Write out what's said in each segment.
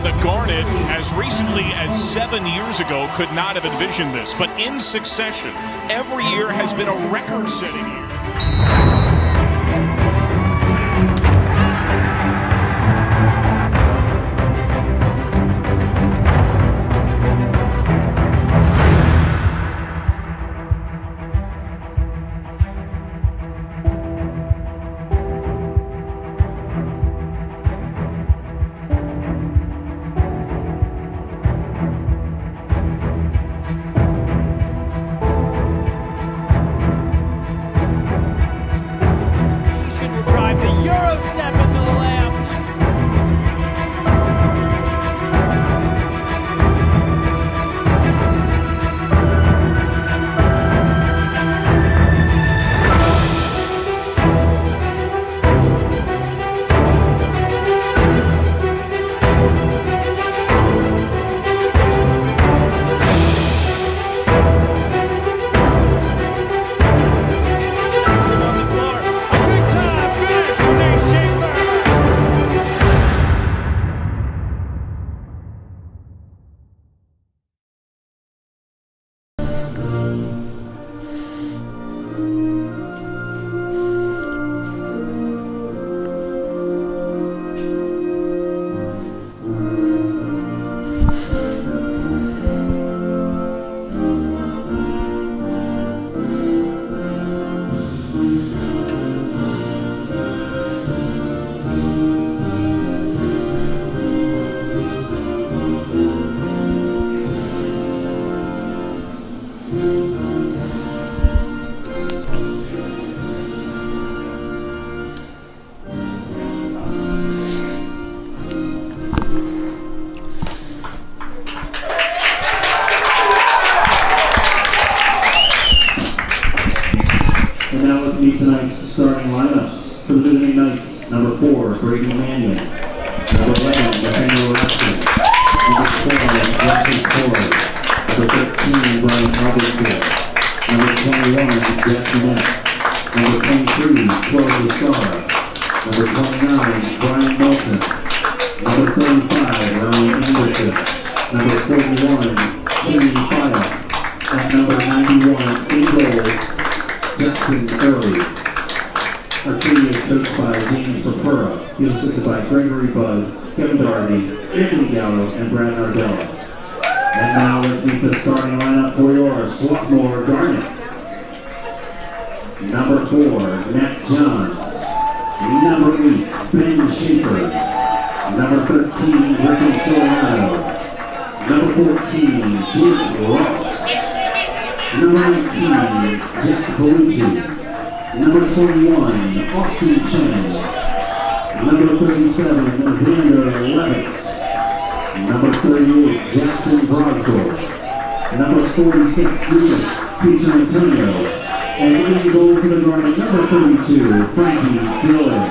the Garnet, as recently as 7 years ago, could not have envisioned this. But in succession, every year has been a record-setting year. Tonight's starting lineups for the visiting Knights: number 4, Brady Mannion; number 11, Nathaniel Raskin; number 12, Justin Torres; number 13, Brian Robinson; number 21, Jeff Jeanette; number 23, Chloe Lasara; number 29, Brian Moulton; number 35, Ryan Anderson; number 41, Kenny Fire; at number 91, in goal, Jackson Early. Arcadia is coached by James Lapura. He is assisted by Gregory Budd, Kevin Doherty, Anthony Gallo, and Brad Nardella. And now let's meet the starting lineup for your Swarthmore Garnet. Number 4, Matt Johns. Number 8, Ben Schaefer. Number 13, Ricky Solano. Number 14, Jake Ross. Number 19, Jack Belucci. Number 21, Austin Chen. Number 37, Xander Levitz. Number 38, Jackson Brosdorf. Number 46, Lucas Peter Antonio. And in goal for the Garnet, number 32, Frankie Dillon.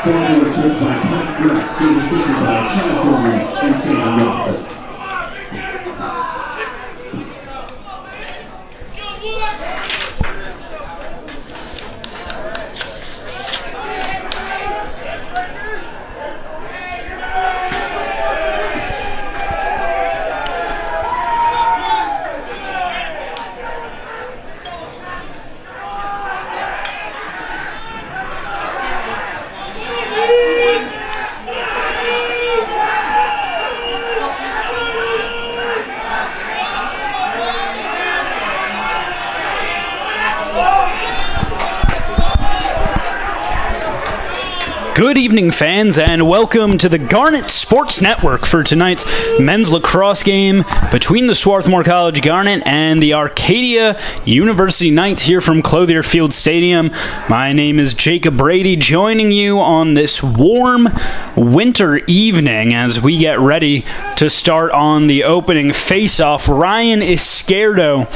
Forward was coached by Pat Grass, being assisted by Chad Foreman and Sam Watson. Good evening, fans, and welcome to the Garnet Sports Network for tonight's men's lacrosse game between the Swarthmore College Garnet and the Arcadia University Knights here from Clothier Field Stadium. My name is Jacob Brady, joining you on this warm winter evening as we get ready to start on the opening face-off. Ryan Izquierdo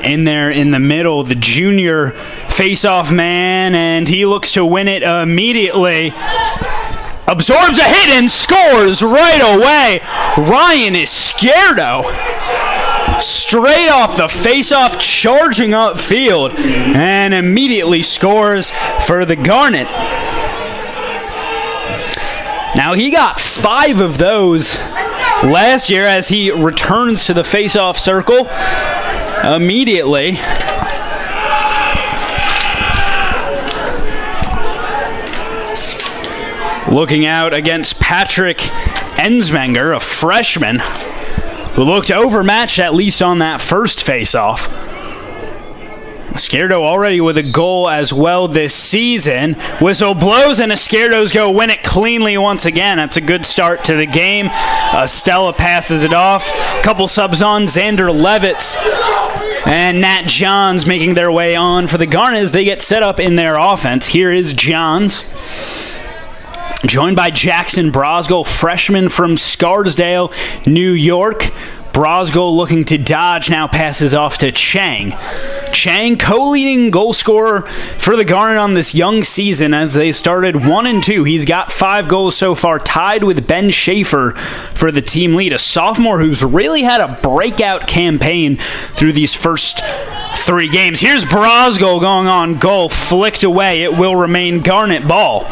in there in the middle, the junior face-off man, and he looks to win it immediately. Absorbs a hit and scores right away. Ryan Izquierdo straight off the face-off, charging upfield, and immediately scores for the Garnet. Now, he got 5 of those last year as he returns to the face-off circle immediately. Looking out against Patrick Ensmenger, a freshman, who looked overmatched at least on that first face-off. Izquierdo already with a goal as well this season. Whistle blows and Izquierdo's go win it cleanly once again. That's a good start to the game. Stella passes it off. Couple subs on. Xander Levitz and Nat Johns making their way on for the Garnet as they get set up in their offense. Here is Johns, joined by Jackson Brosgol, freshman from Scarsdale, New York. Brosgol looking to dodge, now passes off to Chang. Chang, co-leading goal scorer for the Garnet on this young season as they started 1-2. He's got 5 goals so far, tied with Ben Schaefer for the team lead, a sophomore who's really had a breakout campaign through these first 3 games. Here's Brosgol going on goal, flicked away. It will remain Garnet ball.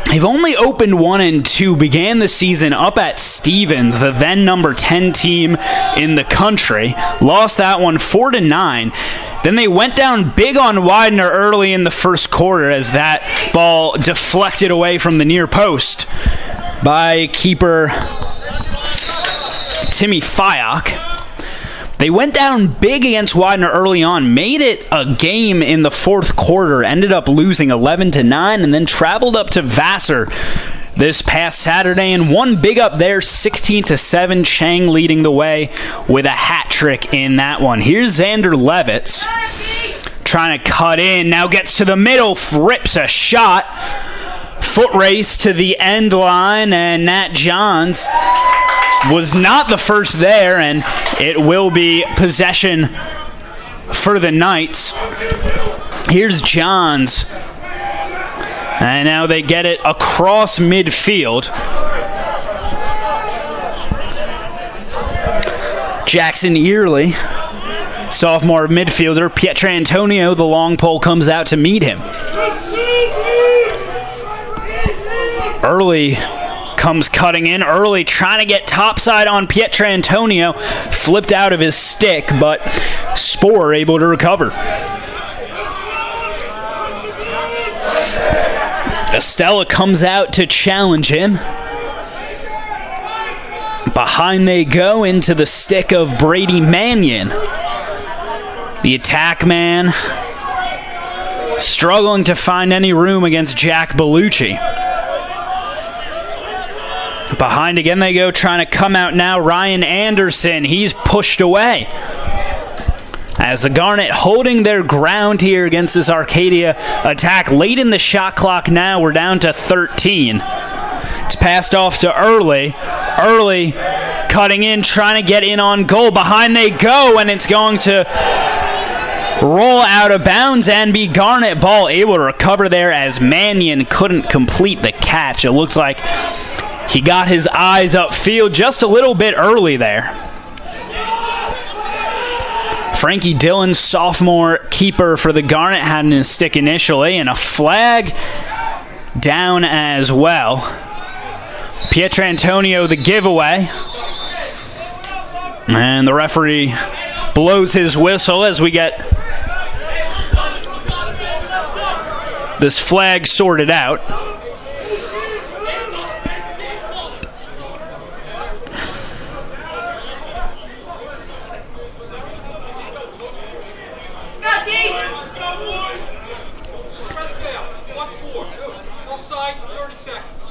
They've only opened 1-2, began the season up at Stevens, the then number 10 team in the country. Lost that one 4-9. Then they went down big on Widener early in the first quarter as that ball deflected away from the near post by keeper Timmy Fyock. They went down big against Widener early on, made it a game in the fourth quarter, ended up losing 11-9, and then traveled up to Vassar this past Saturday and won big up there, 16-7. Chang leading the way with a hat trick in that one. Here's Xander Levitz trying to cut in, now gets to the middle, rips a shot. Foot race to the end line, and Nat Johns was not the first there, and it will be possession for the Knights. Here's Johns, and now they get it across midfield. Jackson Early, sophomore midfielder. Pietrantonio, the long pole, comes out to meet him. Early comes cutting in. Early trying to get topside on Pietrantonio. Flipped out of his stick, but Spohr able to recover. Estella comes out to challenge him. Behind they go into the stick of Brady Mannion. The attack man struggling to find any room against Jack Bellucci. Behind again they go, trying to come out now. Ryan Anderson, he's pushed away. As the Garnet holding their ground here against this Arcadia attack. Late in the shot clock now, we're down to 13. It's passed off to Early. Early cutting in, trying to get in on goal. Behind they go, and it's going to roll out of bounds and be Garnet ball. Able to recover there as Mannion couldn't complete the catch. It looks like he got his eyes upfield just a little bit early there. Frankie Dillon, sophomore keeper for the Garnet, had in his stick initially, and a flag down as well. Pietrantonio the giveaway. And the referee blows his whistle as we get this flag sorted out.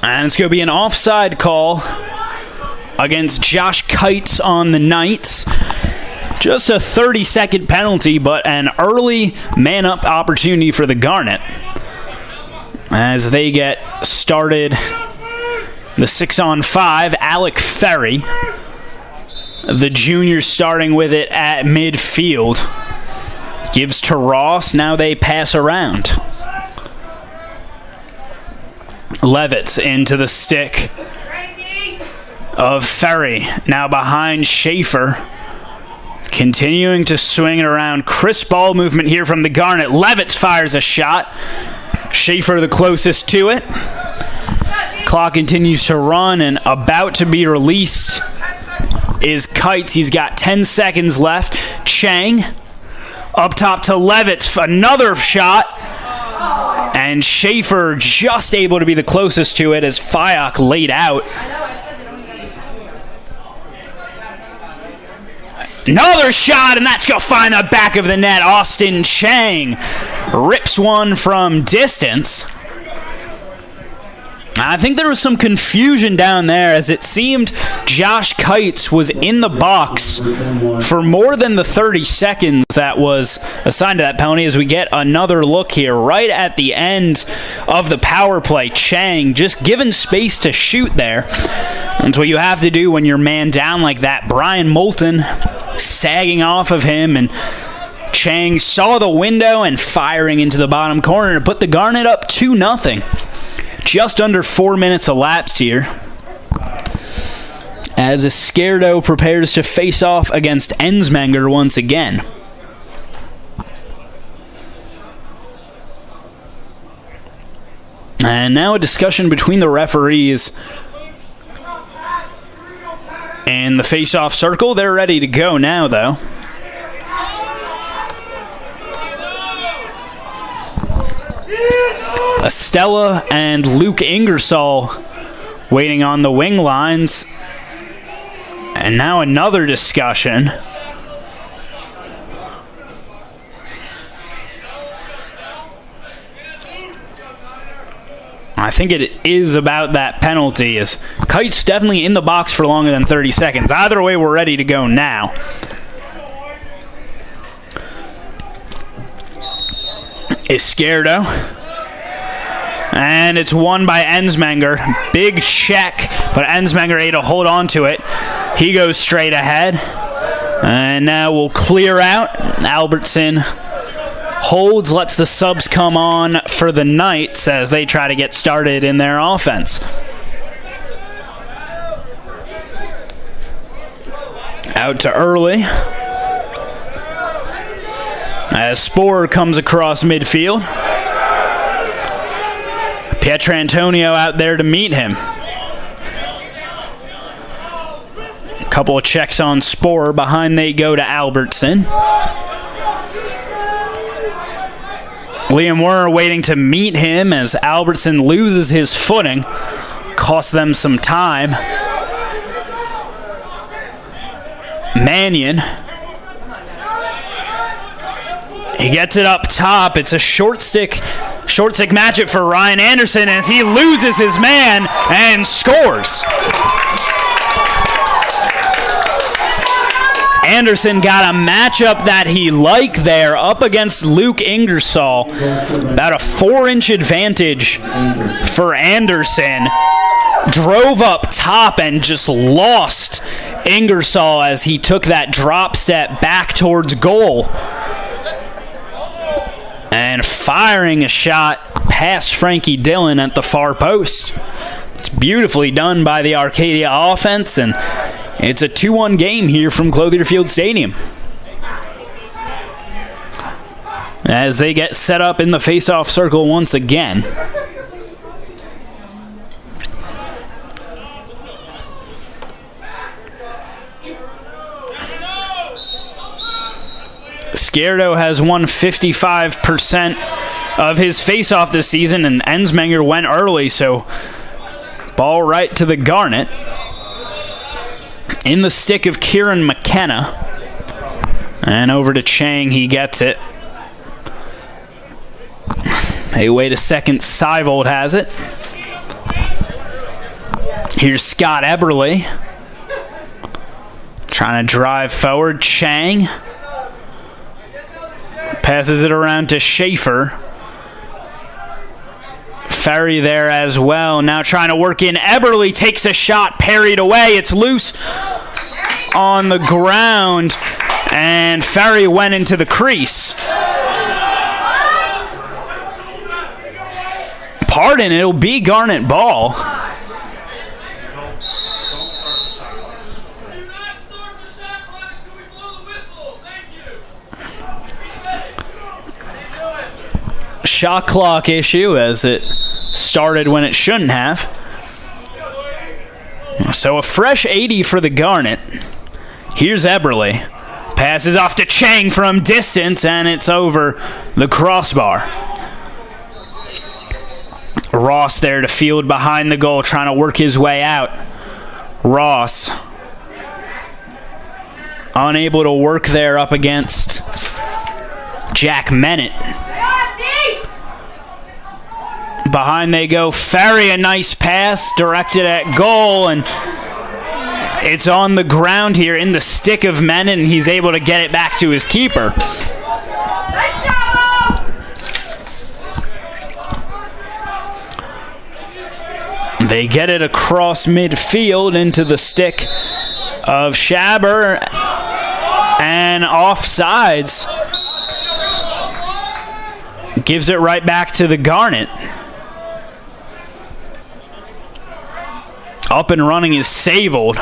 And it's going to be an offside call against Josh Kites on the Knights. Just a 30-second penalty, but an early man-up opportunity for the Garnet as they get started. The 6-on-5, Alec Ferry, the junior, starting with it at midfield. Gives to Ross, now they pass around. Levitz into the stick of Ferry. Now behind Schaefer. Continuing to swing it around. Crisp ball movement here from the Garnet. Levitz fires a shot. Schaefer the closest to it. Clock continues to run, and about to be released is Kites. He's got 10 seconds left. Chang up top to Levitt. Another shot. And Schaefer just able to be the closest to it as Fayok laid out. Another shot, and that's going to find the back of the net. Austin Chang rips one from distance. I think there was some confusion down there as it seemed Josh Kites was in the box for more than the 30 seconds that was assigned to that penalty. As we get another look here right at the end of the power play, Chang just given space to shoot there. That's what you have to do when you're man down like that. Brian Moulton sagging off of him, and Chang saw the window and firing into the bottom corner to put the Garnet up 2-0. Just under 4 minutes elapsed here as Izquierdo prepares to face off against Ensmenger once again. And now a discussion between the referees in the face-off circle. They're ready to go now, though. Estella and Luke Ingersoll waiting on the wing lines. And now another discussion. I think it is about that penalty, as Kite's definitely in the box for longer than 30 seconds. Either way, we're ready to go now. Izquierdo. And it's won by Ensmenger. Big check, but Ensmenger able to hold on to it. He goes straight ahead. And now we'll clear out. Albertson holds, lets the subs come on for the Knights as they try to get started in their offense. Out to Early. As Sporer comes across midfield. Pietrantonio out there to meet him. A couple of checks on Sporer. Behind they go to Albertson. Liam Werner waiting to meet him as Albertson loses his footing. Costs them some time. Mannion. He gets it up top. It's a short stick matchup for Ryan Anderson as he loses his man and scores. Anderson got a matchup that he liked there up against Luke Ingersoll. About a 4-inch advantage for Anderson. Drove up top and just lost Ingersoll as he took that drop step back towards goal. And firing a shot past Frankie Dillon at the far post. It's beautifully done by the Arcadia offense, and it's a 2-1 game here from Clothier Field Stadium. As they get set up in the face-off circle once again. Izquierdo has won 55% of his face-off this season, and Ensmenger went early, so ball right to the Garnet. In the stick of Kieran McKenna. And over to Chang, he gets it. Hey, wait a second, Seivold has it. Here's Scott Eberle. Trying to drive forward, Chang. Passes it around to Schaefer. Ferry there as well. Now trying to work in. Eberle takes a shot, parried away. It's loose on the ground, and Ferry went into the crease. Pardon, it'll be Garnet ball. Shot clock issue as it started when it shouldn't have. So a fresh 80 for the Garnet. Here's Eberle. Passes off to Chang from distance, and it's over the crossbar. Ross there to field behind the goal, trying to work his way out. Ross unable to work there up against Jack Mennett. Behind they go. Ferry, a nice pass directed at goal, and it's on the ground here in the stick of Mennett, and he's able to get it back to his keeper. They get it across midfield into the stick of Schaber, and offsides. Gives it right back to the Garnet. Up and running is Savold.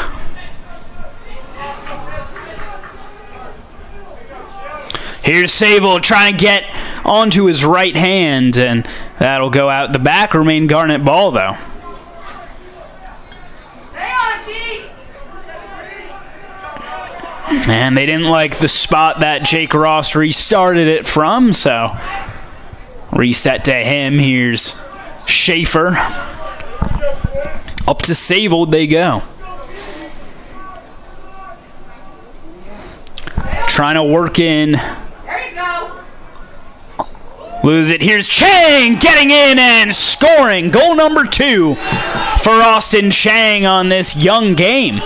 Here's Savold trying to get onto his right hand, and that'll go out the back. Remain Garnet ball, though. And they didn't like the spot that Jake Ross restarted it from, so reset to him. Here's Schaefer. Up to Savold they go. Trying to work in. There you go. Lose it. Here's Chang getting in and scoring. Goal number 2 for Austin Chang on this young game.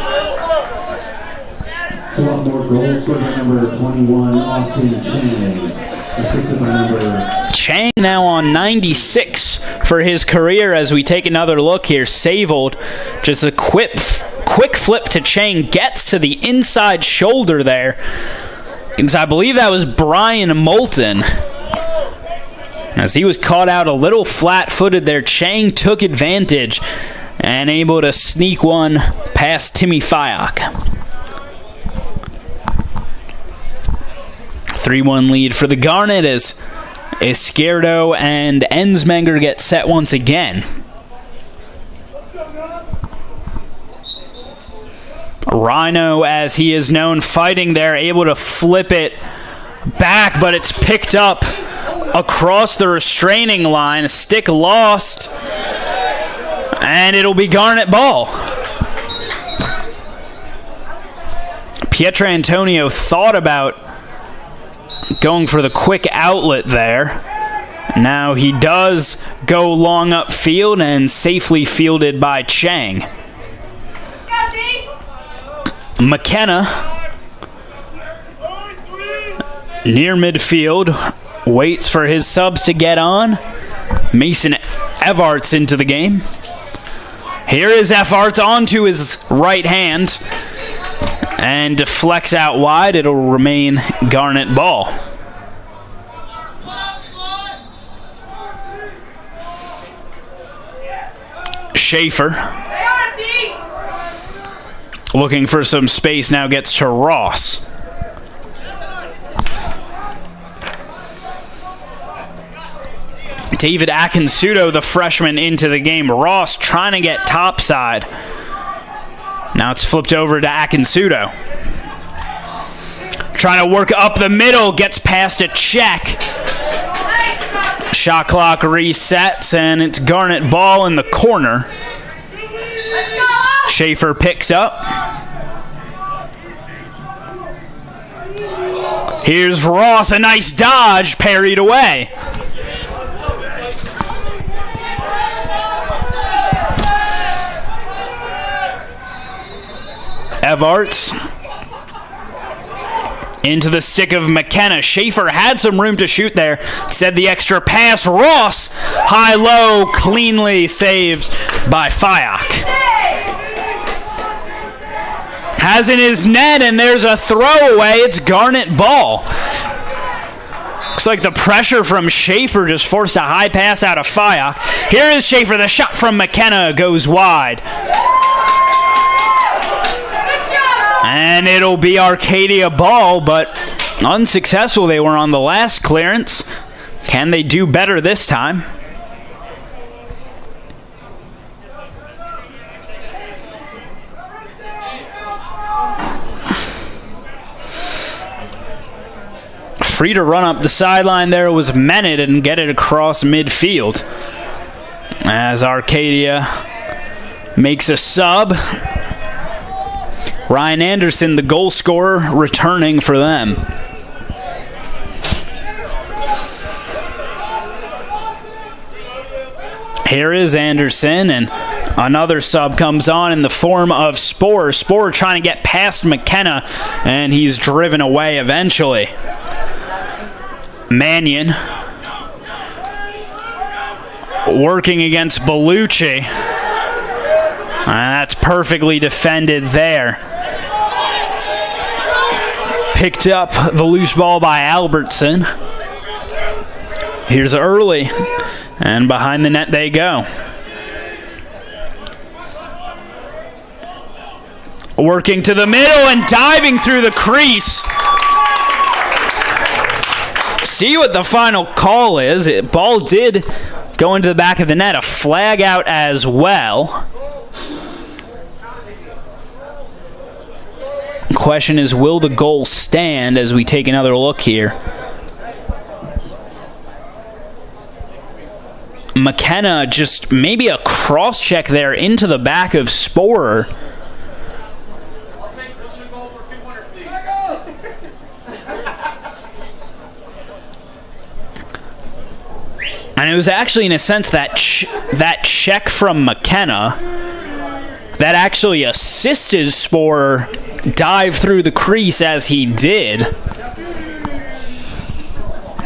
Swarthmore goal scored by number 21, Austin Chang. Assisted by number... Chang now on 96 for his career as we take another look here. Savold, just a quick flip to Chang, gets to the inside shoulder there. And I believe that was Brian Moulton. As he was caught out a little flat-footed there, Chang took advantage and able to sneak one past Timmy Fyock. 3-1 lead for the Garnet as Izquierdo and Ensmenger get set once again. Rhino, as he is known, fighting there, able to flip it back, but it's picked up across the restraining line. A stick lost, and it'll be Garnet ball. Pietrantonio thought about going for the quick outlet there. Now he does go long upfield and safely fielded by Chang. McKenna near midfield, waits for his subs to get on. Mason Evarts into the game. Here is Evarts onto his right hand and deflects out wide. It'll remain Garnet ball. Schaefer, looking for some space, now gets to Ross. David Akinsudo, the freshman, into the game. Ross trying to get topside. Now it's flipped over to Akinsudo. Trying to work up the middle, gets past a check. Shot clock resets, and it's Garnet ball in the corner. Schaefer picks up. Here's Ross, a nice dodge, parried away. Evarts into the stick of McKenna. Schaefer had some room to shoot there. Said the extra pass. Ross, high-low, cleanly saved by Fyock. Has in his net, and there's a throwaway. It's Garnet ball. Looks like the pressure from Schaefer just forced a high pass out of Fyock. Here is Schaefer. The shot from McKenna goes wide. And it'll be Arcadia ball, but unsuccessful. They were on the last clearance. Can they do better this time? Free to run up the sideline there was Menet and get it across midfield. As Arcadia makes a sub. Ryan Anderson, the goal scorer, returning for them. Here is Anderson, and another sub comes on in the form of Sporer. Sporer trying to get past McKenna, and he's driven away eventually. Mannion working against Bellucci. And that's perfectly defended there. Picked up the loose ball by Albertson. Here's Early. And behind the net they go. Working to the middle and diving through the crease. See what the final call is. Ball did go into the back of the net. A flag out as well. Question is, will the goal stand as we take another look here? McKenna just maybe a cross check there into the back of Sporer. And it was actually, in a sense, that check from McKenna that actually assisted Sporer dive through the crease as he did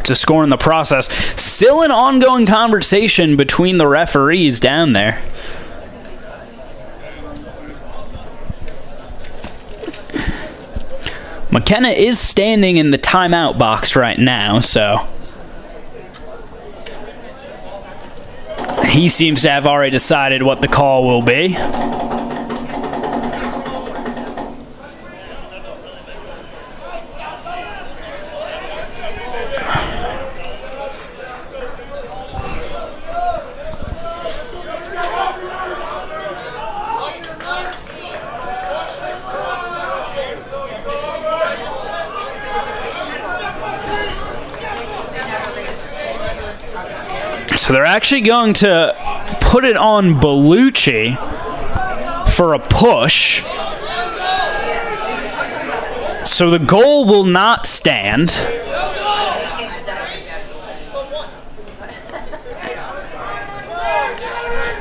to score in the process. Still an ongoing conversation between the referees down there. McKenna is standing in the timeout box right now, so he seems to have already decided what the call will be. So they're actually going to put it on Bellucci for a push. So the goal will not stand.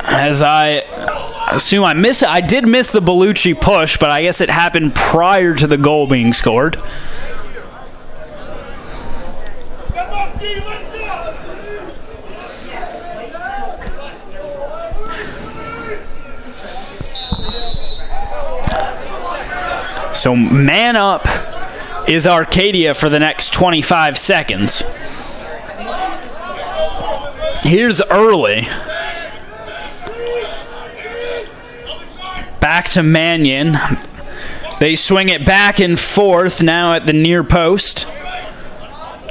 As I assume I did miss the Bellucci push, but I guess it happened prior to the goal being scored. So man up is Arcadia for the next 25 seconds. Here's Early. Back to Mannion. They swing it back and forth now at the near post.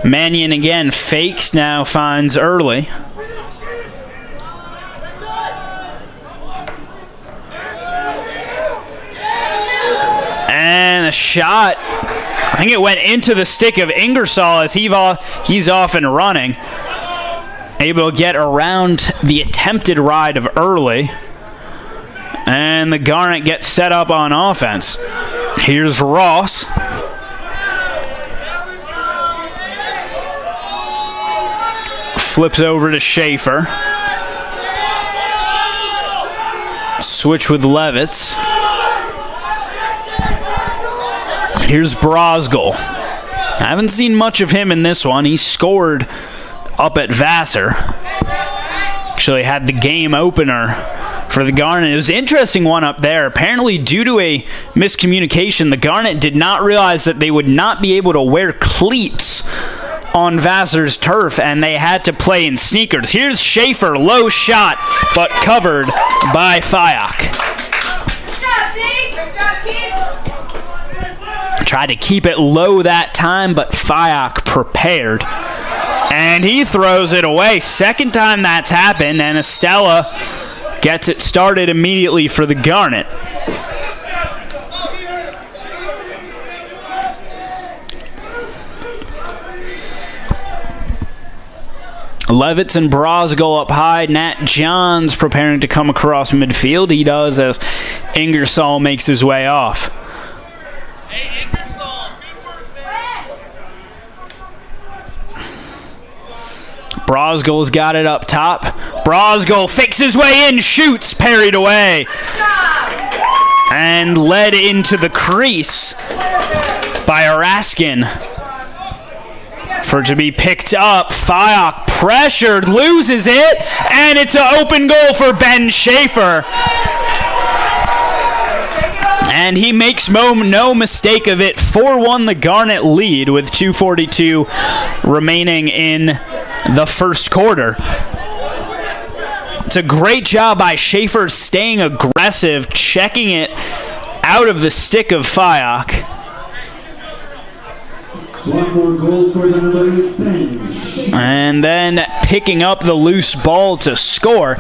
Mannion again fakes, now finds Early. And a shot, I think it went into the stick of Ingersoll as he's off and running. Able to get around the attempted ride of Early. And the Garnet gets set up on offense. Here's Ross. Flips over to Schaefer. Switch with Levitz. Here's Brosgol. I haven't seen much of him in this one. He scored up at Vassar. Actually had the game opener for the Garnet. It was an interesting one up there. Apparently, due to a miscommunication, the Garnet did not realize that they would not be able to wear cleats on Vassar's turf, and they had to play in sneakers. Here's Schaefer, low shot, but covered by Fyock. Tried to keep it low that time, but Fyock prepared. And he throws it away. Second time that's happened, and Estella gets it started immediately for the Garnet. Levitz and Brosgol up high. Nat Johns preparing to come across midfield. He does as Ingersoll makes his way off. Hey, Ingersoll, good work, man. Brosgol's got it up top. Brosgol fakes his way in, shoots, parried away. And led into the crease by Raskin. For it to be picked up, Fyock pressured, loses it, and it's an open goal for Ben Schaefer. And he makes no mistake of it. 4-1 the Garnet lead with 2:42 remaining in the first quarter. It's a great job by Schaefer staying aggressive, checking it out of the stick of Fyock. Swarthmore goal for the number 8 Ben. And then picking up the loose ball to score.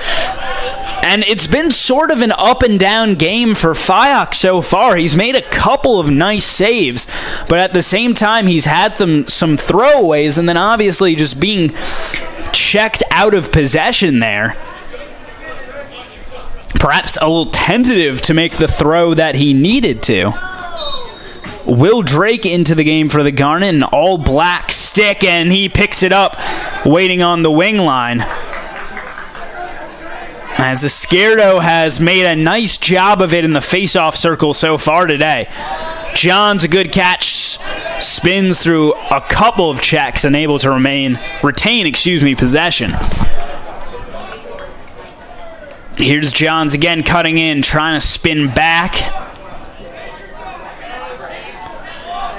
And it's been sort of an up and down game for Fyock so far. He's made a couple of nice saves, but at the same time he's had some throwaways and then obviously just being checked out of possession there. Perhaps a little tentative to make the throw that he needed to. Will Drake into the game for the Garnet, an all-black stick, and he picks it up, waiting on the wing line. As Izquierdo has made a nice job of it in the face-off circle so far today. John's a good catch, spins through a couple of checks and able to retain possession. Here's Johns again cutting in, trying to spin back.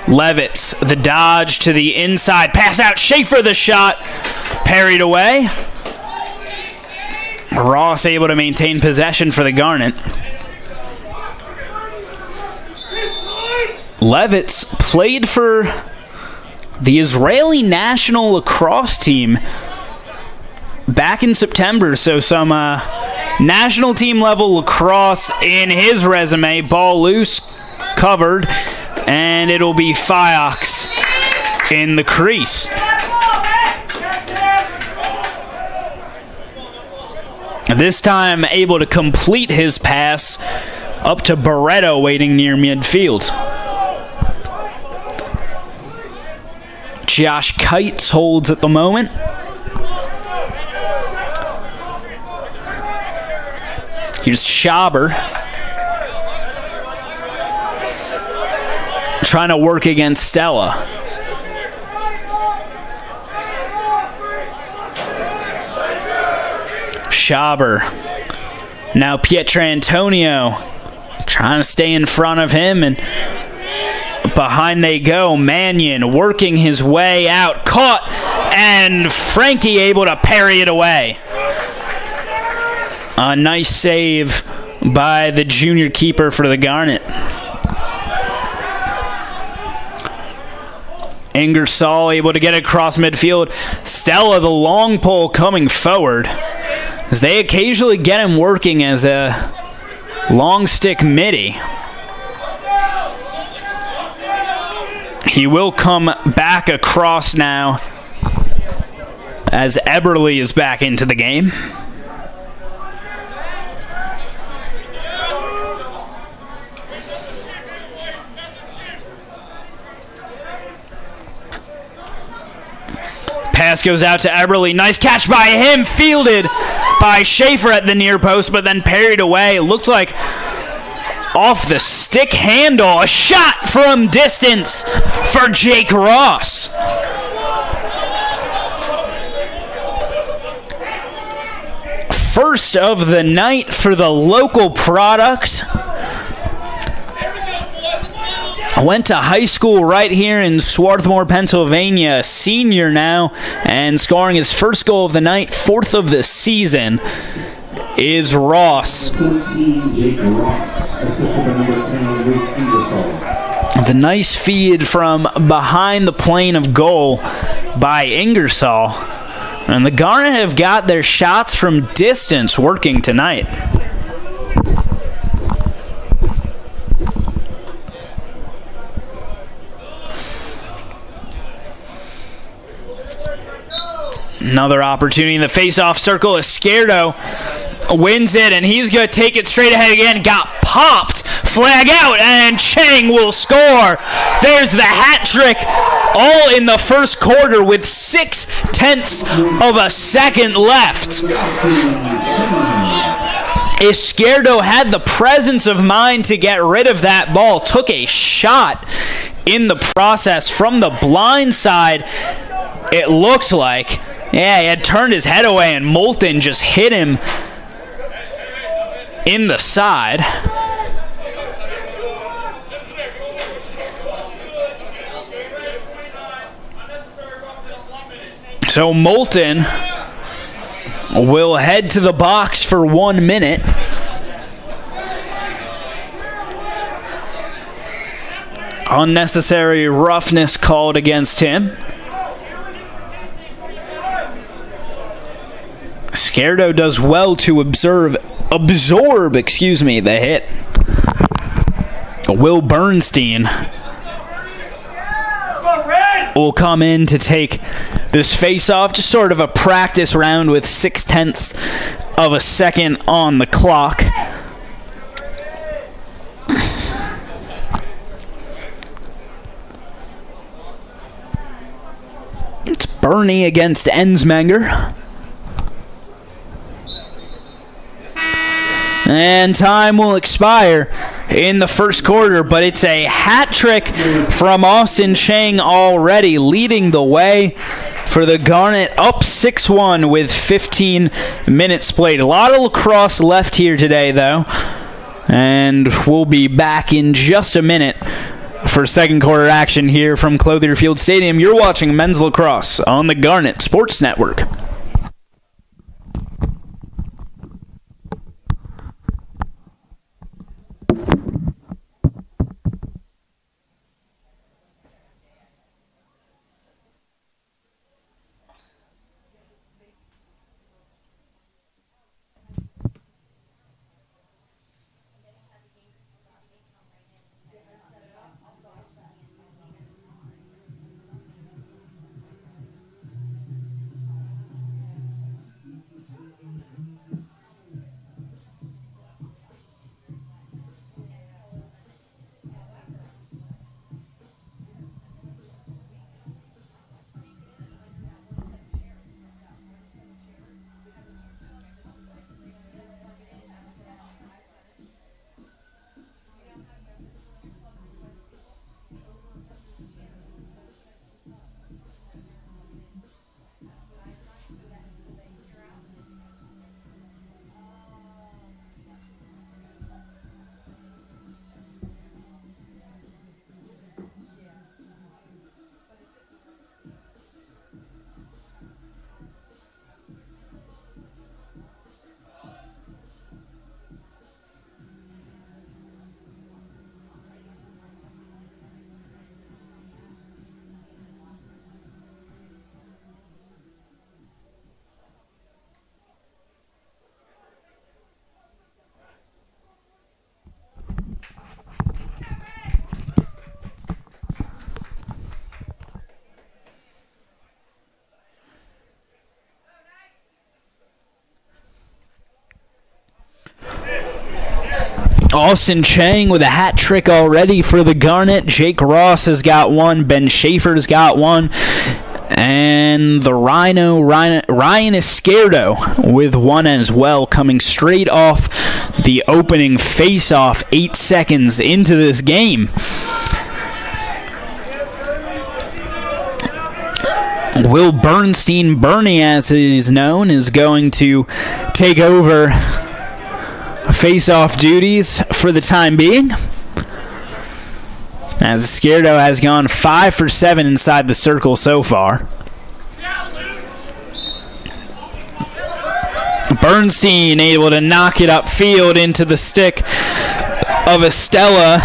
Levitz, the dodge to the inside. Pass out, Schaefer the shot. Parried away. Ross able to maintain possession for the Garnet. Levitz played for the Israeli national lacrosse team back in September, so some national team level lacrosse in his resume. Ball loose, covered, and it'll be Fyox in the crease. This time able to complete his pass up to Barreto waiting near midfield. Josh Kites holds at the moment. Here's Schaber. Trying to work against Stella. Schaber. Now Pietrantonio trying to stay in front of him, and behind they go. Mannion working his way out. Caught, and Frankie able to parry it away. A nice save by the junior keeper for the Garnet. Ingersoll able to get across midfield. Stella, the long pole coming forward, as they occasionally get him working as a long stick midi. He will come back across now as Eberly is back into the game. Pass goes out to Eberly. Nice catch by him. Fielded by Schaefer at the near post, but then parried away. It looks like off the stick handle. A shot from distance for Jake Ross. First of the night for the local product. Went to high school right here in Swarthmore, Pennsylvania. A senior now, and scoring his first goal of the night, fourth of the season, is Ross. 14, Jake Ross, assisted by number 10, Luke Ingersoll. The nice feed from behind the plane of goal by Ingersoll. And the Garnet have got their shots from distance working tonight. Another opportunity in the face-off circle. Izquierdo wins it, and he's going to take it straight ahead again. Got popped. Flag out, and Chang will score. There's the hat trick, all in the first quarter with 0.6 of a second left. Izquierdo had the presence of mind to get rid of that ball, took a shot in the process from the blind side, it looked like. Yeah, he had turned his head away, and Moulton just hit him in the side. So Moulton will head to the box for 1 minute. Unnecessary roughness called against him. Izquierdo does well to absorb the hit. Will Bernstein will come in to take this face-off. Just sort of a practice round with 0.6 of a second on the clock. It's Bernie against Ensmenger. And time will expire in the first quarter, but it's a hat trick from Austin Chang already, leading the way for the Garnet, up 6-1 with 15 minutes played. A lot of lacrosse left here today, though, and we'll be back in just a minute for second quarter action here from Clothier Field Stadium. You're watching men's lacrosse on the Garnet Sports Network. Austin Chang with a hat trick already for the Garnet. Jake Ross has got one. Ben Schaefer's got one. And the Ryan Izquierdo with one as well, coming straight off the opening face-off 8 seconds into this game. Will Bernstein, Bernie as he's known, is going to take over face-off duties for the time being, as Izquierdo has gone 5 for 7 inside the circle so far. Bernstein able to knock it upfield into the stick of Estella,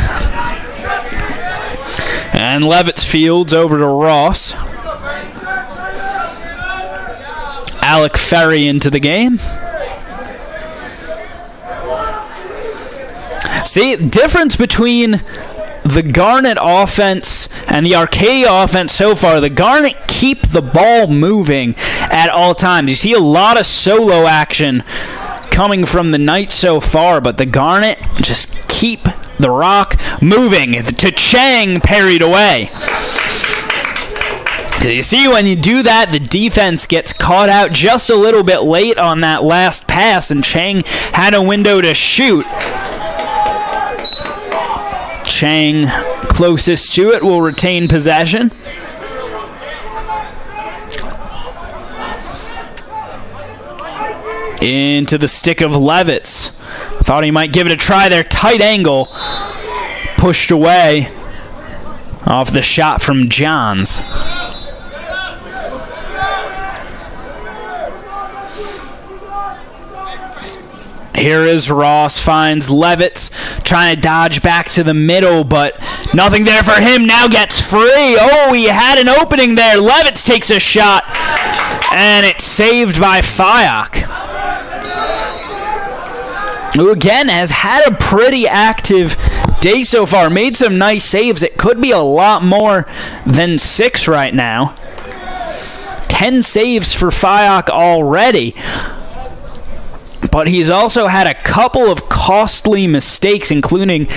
and Levitz fields over to Ross. Alec Ferry into the game. See, difference between the Garnet offense and the Arcadia offense so far. The Garnet keep the ball moving at all times. You see a lot of solo action coming from the Knights so far, but the Garnet just keep the rock moving. To Chang, parried away. You see, when you do that, the defense gets caught out just a little bit late on that last pass, and Chang had a window to shoot. Chang, closest to it, will retain possession. Into the stick of Levitz. Thought he might give it a try there. Tight angle. Pushed away off the shot from Johns. Here is Ross, finds Levitz, trying to dodge back to the middle, but nothing there for him. Now gets free. Oh, he had an opening there. Levitz takes a shot, and it's saved by Fayok, who again has had a pretty active day so far. Made some nice saves. It could be a lot more than 6 right now. 10 saves for Fayok already. But he's also had a couple of costly mistakes, including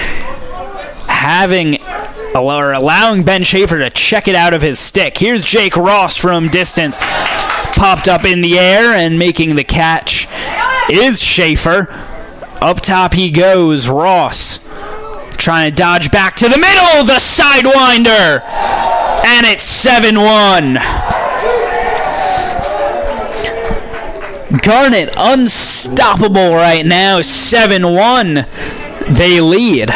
allowing Ben Schaefer to check it out of his stick. Here's Jake Ross from distance. Popped up in the air, and making the catch is Schaefer. Up top he goes. Ross trying to dodge back to the middle. The sidewinder. And it's 7-1. Garnet unstoppable right now, 7-1. They lead.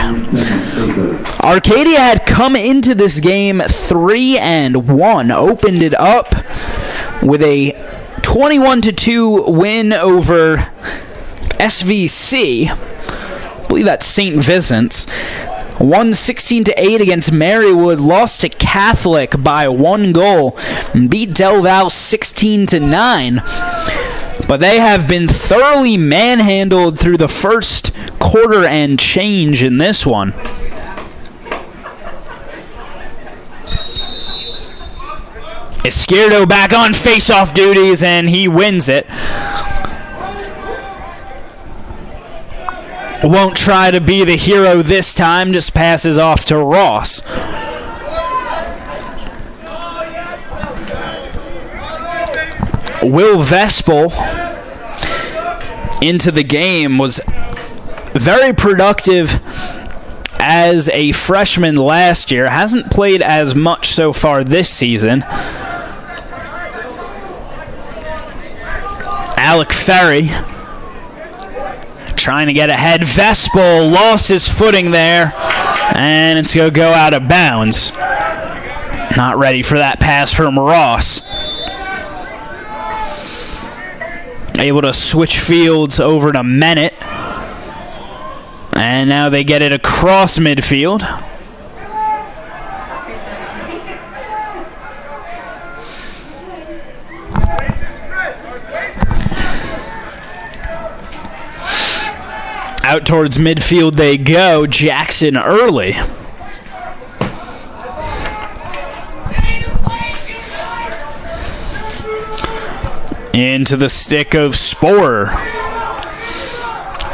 Arcadia had come into this game 3-1, opened it up with a 21-2 win over SVC. I believe that's St. Vincent's. Won 16-8 against Marywood, lost to Catholic by 1 goal, and beat Del Val 16-9. But they have been thoroughly manhandled through the first quarter and change in this one. Izquierdo back on face-off duties, and he wins it. Won't try to be the hero this time, just passes off to Ross. Will Vespel into the game was very productive as a freshman last year. Hasn't played as much so far this season. Alec Ferry trying to get ahead. Vespel lost his footing there, and it's going to go out of bounds. Not ready for that pass from Ross. Able to switch fields over to Mennett. And now they get it across midfield. Out towards midfield they go. Jackson early. Into the stick of Sporer.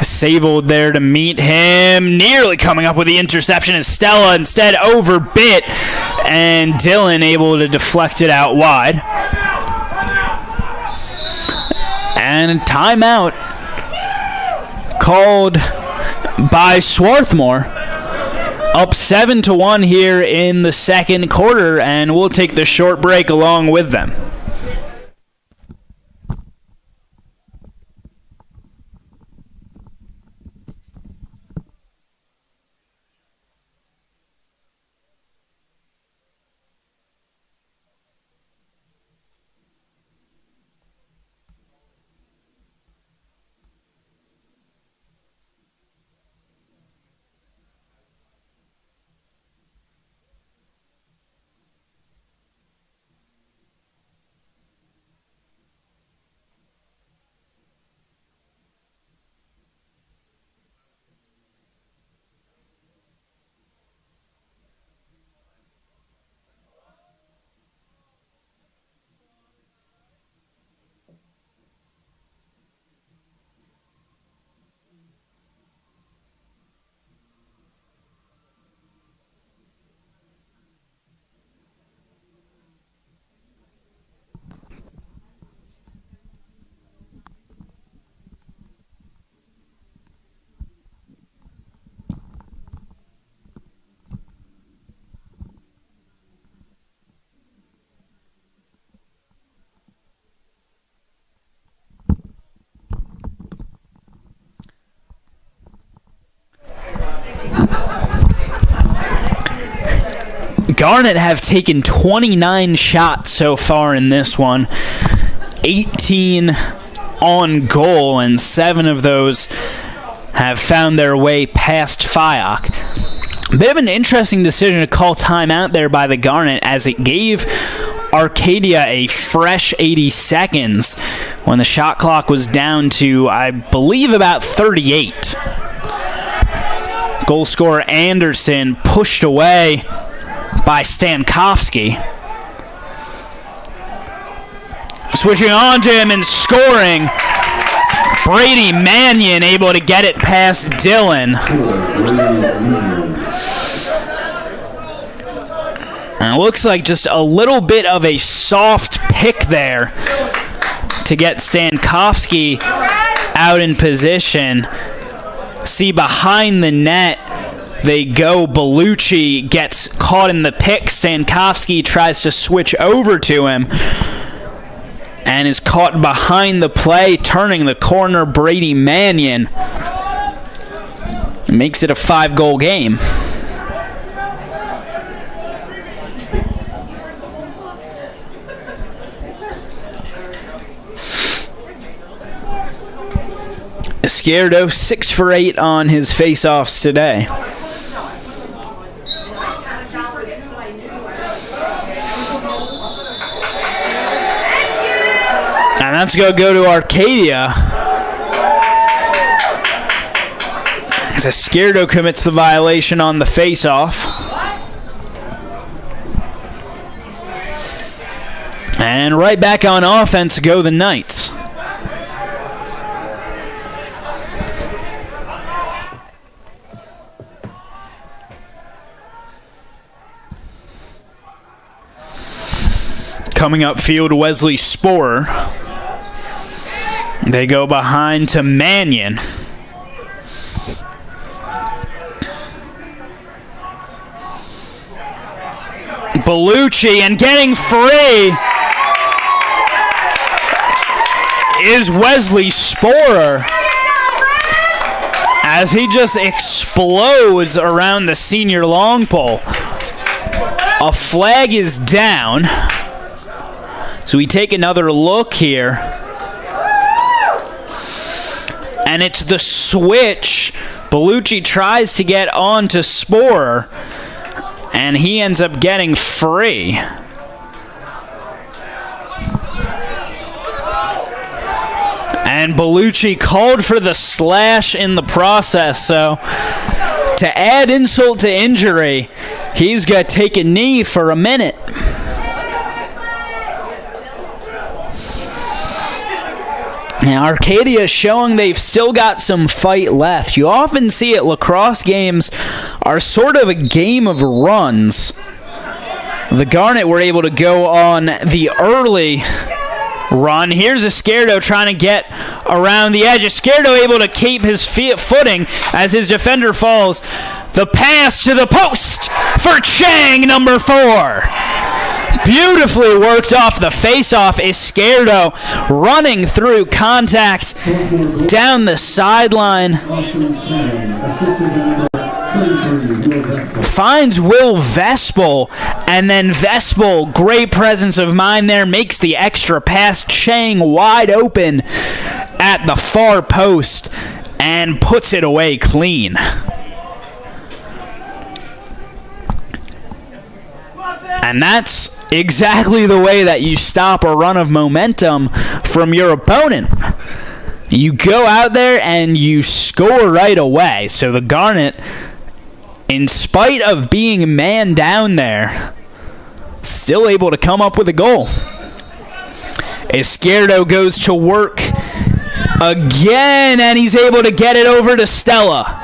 Savold there to meet him. Nearly coming up with the interception as Stella instead overbit. And Dillon able to deflect it out wide. And a timeout called by Swarthmore. Up 7-1 here in the second quarter, and we'll take the short break along with them. Garnet have taken 29 shots so far in this one, 18 on goal, and 7 of those have found their way past Fyock. A bit of an interesting decision to call timeout there by the Garnet, as it gave Arcadia a fresh 80 seconds when the shot clock was down to, I believe, about 38. Goal scorer Anderson pushed away by Stankovsky. Switching on to him and scoring. Brady Mannion able to get it past Dylan. And it looks like just a little bit of a soft pick there to get Stankovsky out in position. See, behind the net, they go. Bellucci gets caught in the pick. Stankovsky tries to switch over to him and is caught behind the play, turning the corner. Brady Mannion makes it a 5-goal game. Izquierdo 6 for 8 on his face-offs today. And that's going to go to Arcadia, as Izquierdo commits the violation on the face-off. And right back on offense go the Knights. Coming up field, Wesley Sporer. They go behind to Mannion. Bellucci, and getting free is Wesley Sporer, as he just explodes around the senior long pole. A flag is down. So we take another look here. And it's the switch. Bellucci tries to get on to Sporer, and he ends up getting free. And Bellucci called for the slash in the process, so to add insult to injury, he's got to take a knee for a minute. Now, Arcadia showing they've still got some fight left. You often see it, lacrosse games are sort of a game of runs. The Garnet were able to go on the early run. Here's Izquierdo trying to get around the edge. Izquierdo able to keep his footing as his defender falls. The pass to the post for Chang, number 4. Beautifully worked off the face-off. Izquierdo running through contact down the sideline. Finds Will Vespel, and then Vespel, great presence of mind there, makes the extra pass. Chang wide open at the far post and puts it away clean. And that's exactly the way that you stop a run of momentum from your opponent. You go out there and you score right away. So the Garnet, in spite of being man down there, still able to come up with a goal. Izquierdo goes to work again, and he's able to get it over to Stella.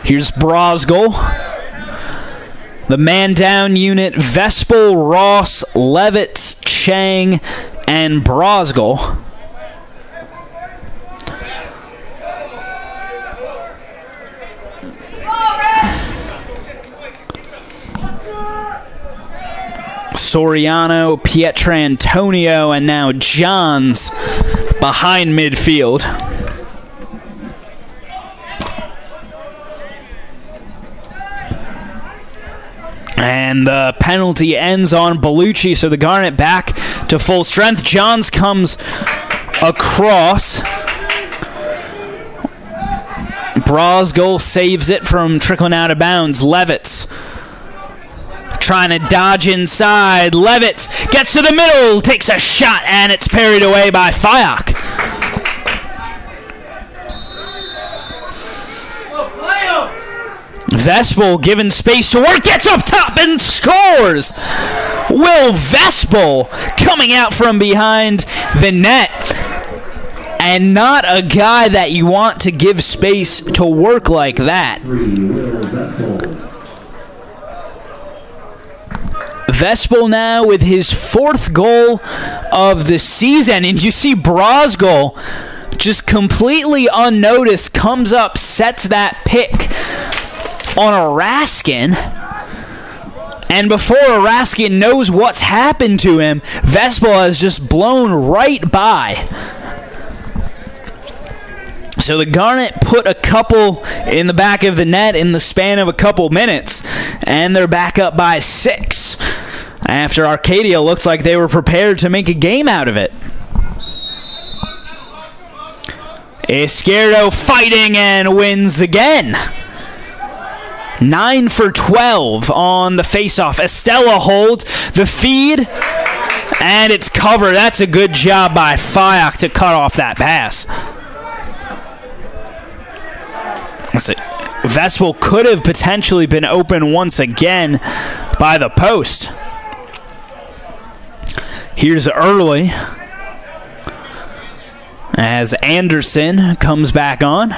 Here's Brosgol. The man-down unit, Vespel, Ross, Levitz, Chang, and Brosgol. Soriano, Pietrantonio, and now Johns behind midfield. And the penalty ends on Bellucci, so the Garnet back to full strength. Johns comes across. Brosgol saves it from trickling out of bounds. Levitz trying to dodge inside. Levitz gets to the middle, takes a shot, and it's parried away by Fayok. Vespel given space to work, gets up top and scores! Will Vespel coming out from behind the net. And not a guy that you want to give space to work like that. Vespel now with his 4th goal of the season. And you see Brosgol just completely unnoticed, comes up, sets that pick on Raskin, and before Raskin knows what's happened to him, Vespel has just blown right by. So the Garnet put a couple in the back of the net in the span of a couple minutes, and they're back up by 6 after Arcadia looks like they were prepared to make a game out of it. Izquierdo fighting and wins again. 9 for 12 on the faceoff. Estella holds the feed, and it's covered. That's a good job by Fayok to cut off that pass. Vespel could have potentially been open once again by the post. Here's Early as Anderson comes back on.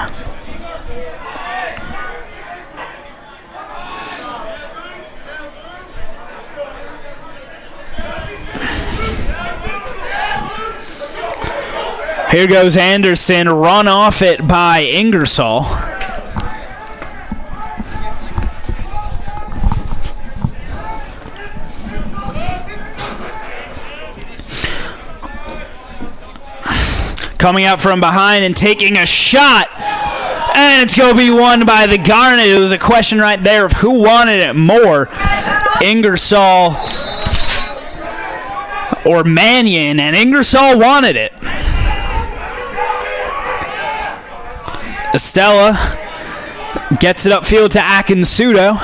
Here goes Anderson, run off it by Ingersoll. Coming out from behind and taking a shot. And it's going to be won by the Garnet. It was a question right there of who wanted it more, Ingersoll or Mannion, and Ingersoll wanted it. Estella gets it upfield to Akinsudo.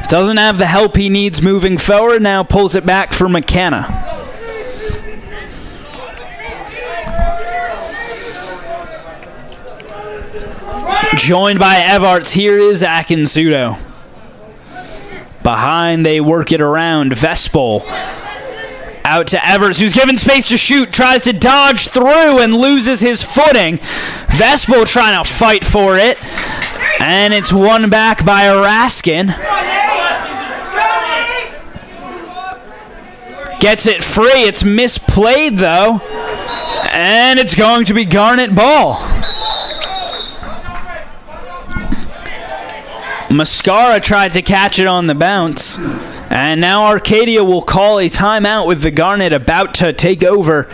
Doesn't have the help he needs moving forward. Now pulls it back for McKenna. Joined by Evarts. Here is Akinsudo. Behind, they work it around. Vespel out to Evers, who's given space to shoot, tries to dodge through and loses his footing. Vespel trying to fight for it, and it's won back by Raskin. Gets it free. It's misplayed, though, and it's going to be Garnet ball. Mascara tried to catch it on the bounce. And now Arcadia will call a timeout with the Garnet about to take over.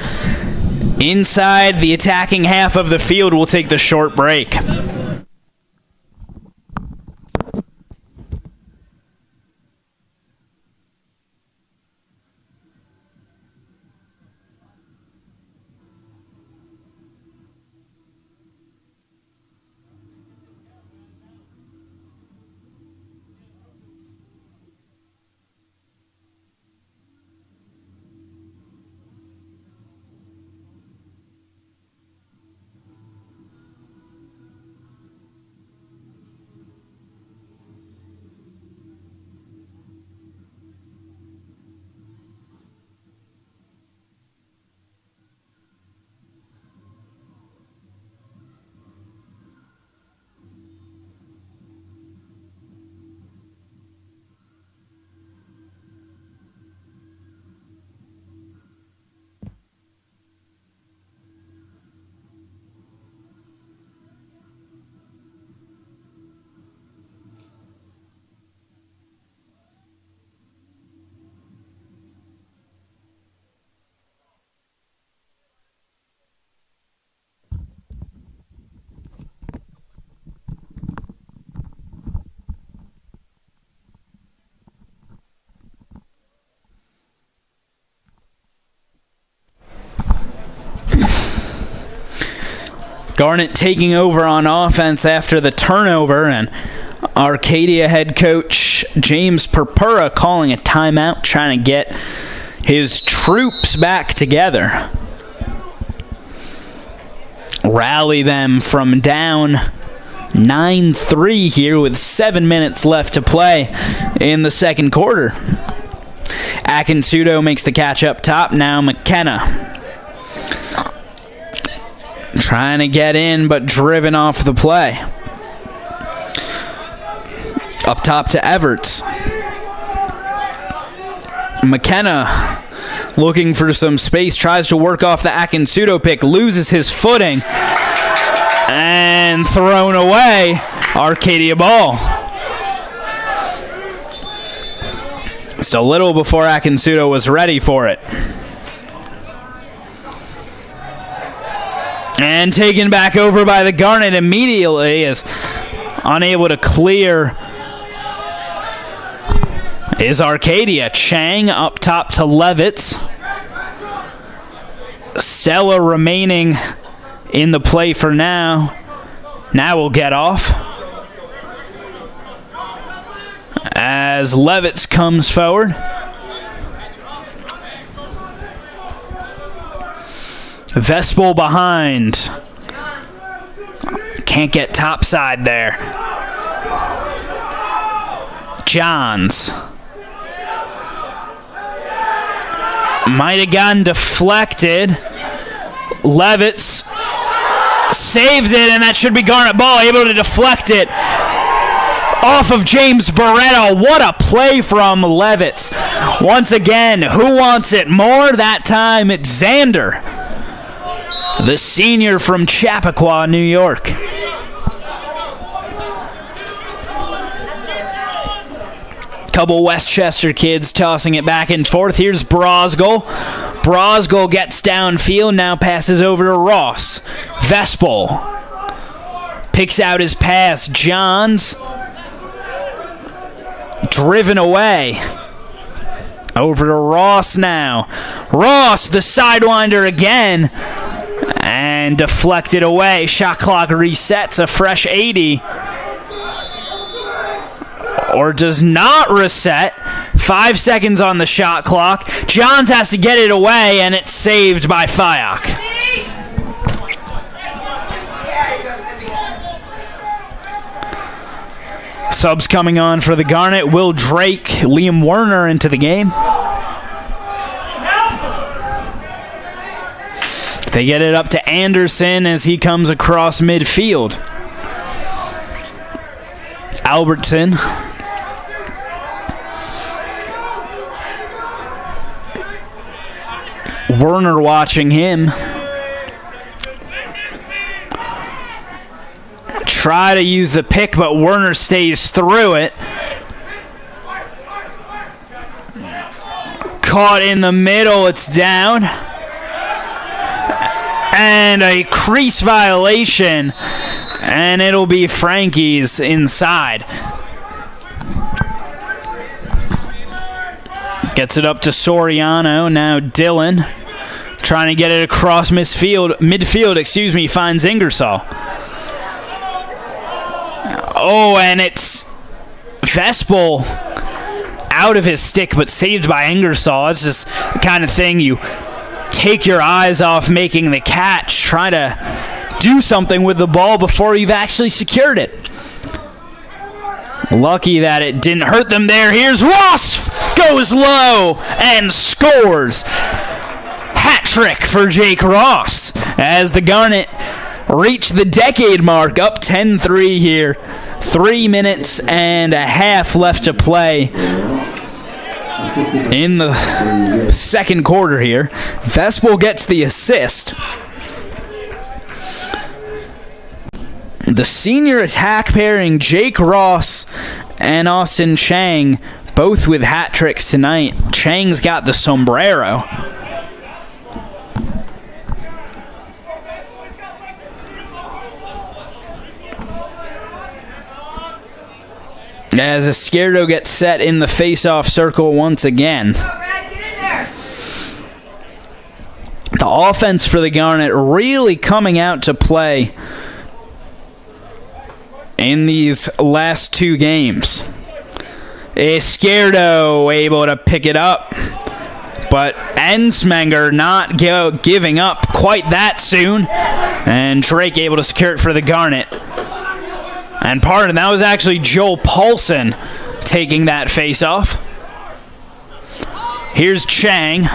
Inside the attacking half of the field, we'll take the short break. Garnet taking over on offense after the turnover, and Arcadia head coach James Purpura calling a timeout, trying to get his troops back together. Rally them from down 9-3 here with 7 minutes left to play in the second quarter. Akinsudo makes the catch up top. Now McKenna trying to get in, but driven off the play. Up top to Everts. McKenna looking for some space, tries to work off the Akinsudo pick, loses his footing, and thrown away. Arcadia ball. Just a little before Akinsudo was ready for it. And taken back over by the Garnet immediately, is unable to clear is Arcadia. Chang up top to Levitz. Stella remaining in the play for now. Now we'll get off as Levitz comes forward. Vespel behind. Can't get topside there. Johns. Might have gotten deflected. Levitz saves it, and that should be Garnet ball, able to deflect it off of James Beretta. What a play from Levitz. Once again, who wants it more? That time it's Xander, the senior from Chappaqua, New York. Couple Westchester kids tossing it back and forth. Here's Brosgol. Brosgol gets downfield, now passes over to Ross. Vespel picks out his pass. Johns driven away. Over to Ross now. Ross, the sidewinder again. And deflected away. Shot clock resets, a fresh 80. Or does not reset. 5 seconds on the shot clock. Johns has to get it away, and it's saved by Fayok. Subs coming on for the Garnet. Will Drake, Liam Werner into the game. They get it up to Anderson as he comes across midfield. Albertson. Werner watching him. Try to use the pick, but Werner stays through it. Caught in the middle, it's down. And a crease violation. And it'll be Frankie's inside. Gets it up to Soriano. Now Dillon trying to get it across midfield, finds Ingersoll. Oh, and it's Vespel out of his stick, but saved by Ingersoll. It's just the kind of thing you take your eyes off making the catch. Try to do something with the ball before you've actually secured it. Lucky that it didn't hurt them there. Here's Ross, goes low and scores. Hat trick for Jake Ross as the Garnet reach the decade mark, up 10-3 here. 3 minutes and a half left to play in the second quarter here. Vespel gets the assist. The senior attack pairing, Jake Ross and Austin Chang, both with hat tricks tonight. Chang's got the sombrero. As Izquierdo gets set in the face-off circle once again. The The offense for the Garnet really coming out to play in these last two games. Izquierdo able to pick it up, but Ensmenger not giving up quite that soon, and Drake able to secure it for the Garnet. And pardon, that was actually Joel Paulson taking that face-off. Here's Chang.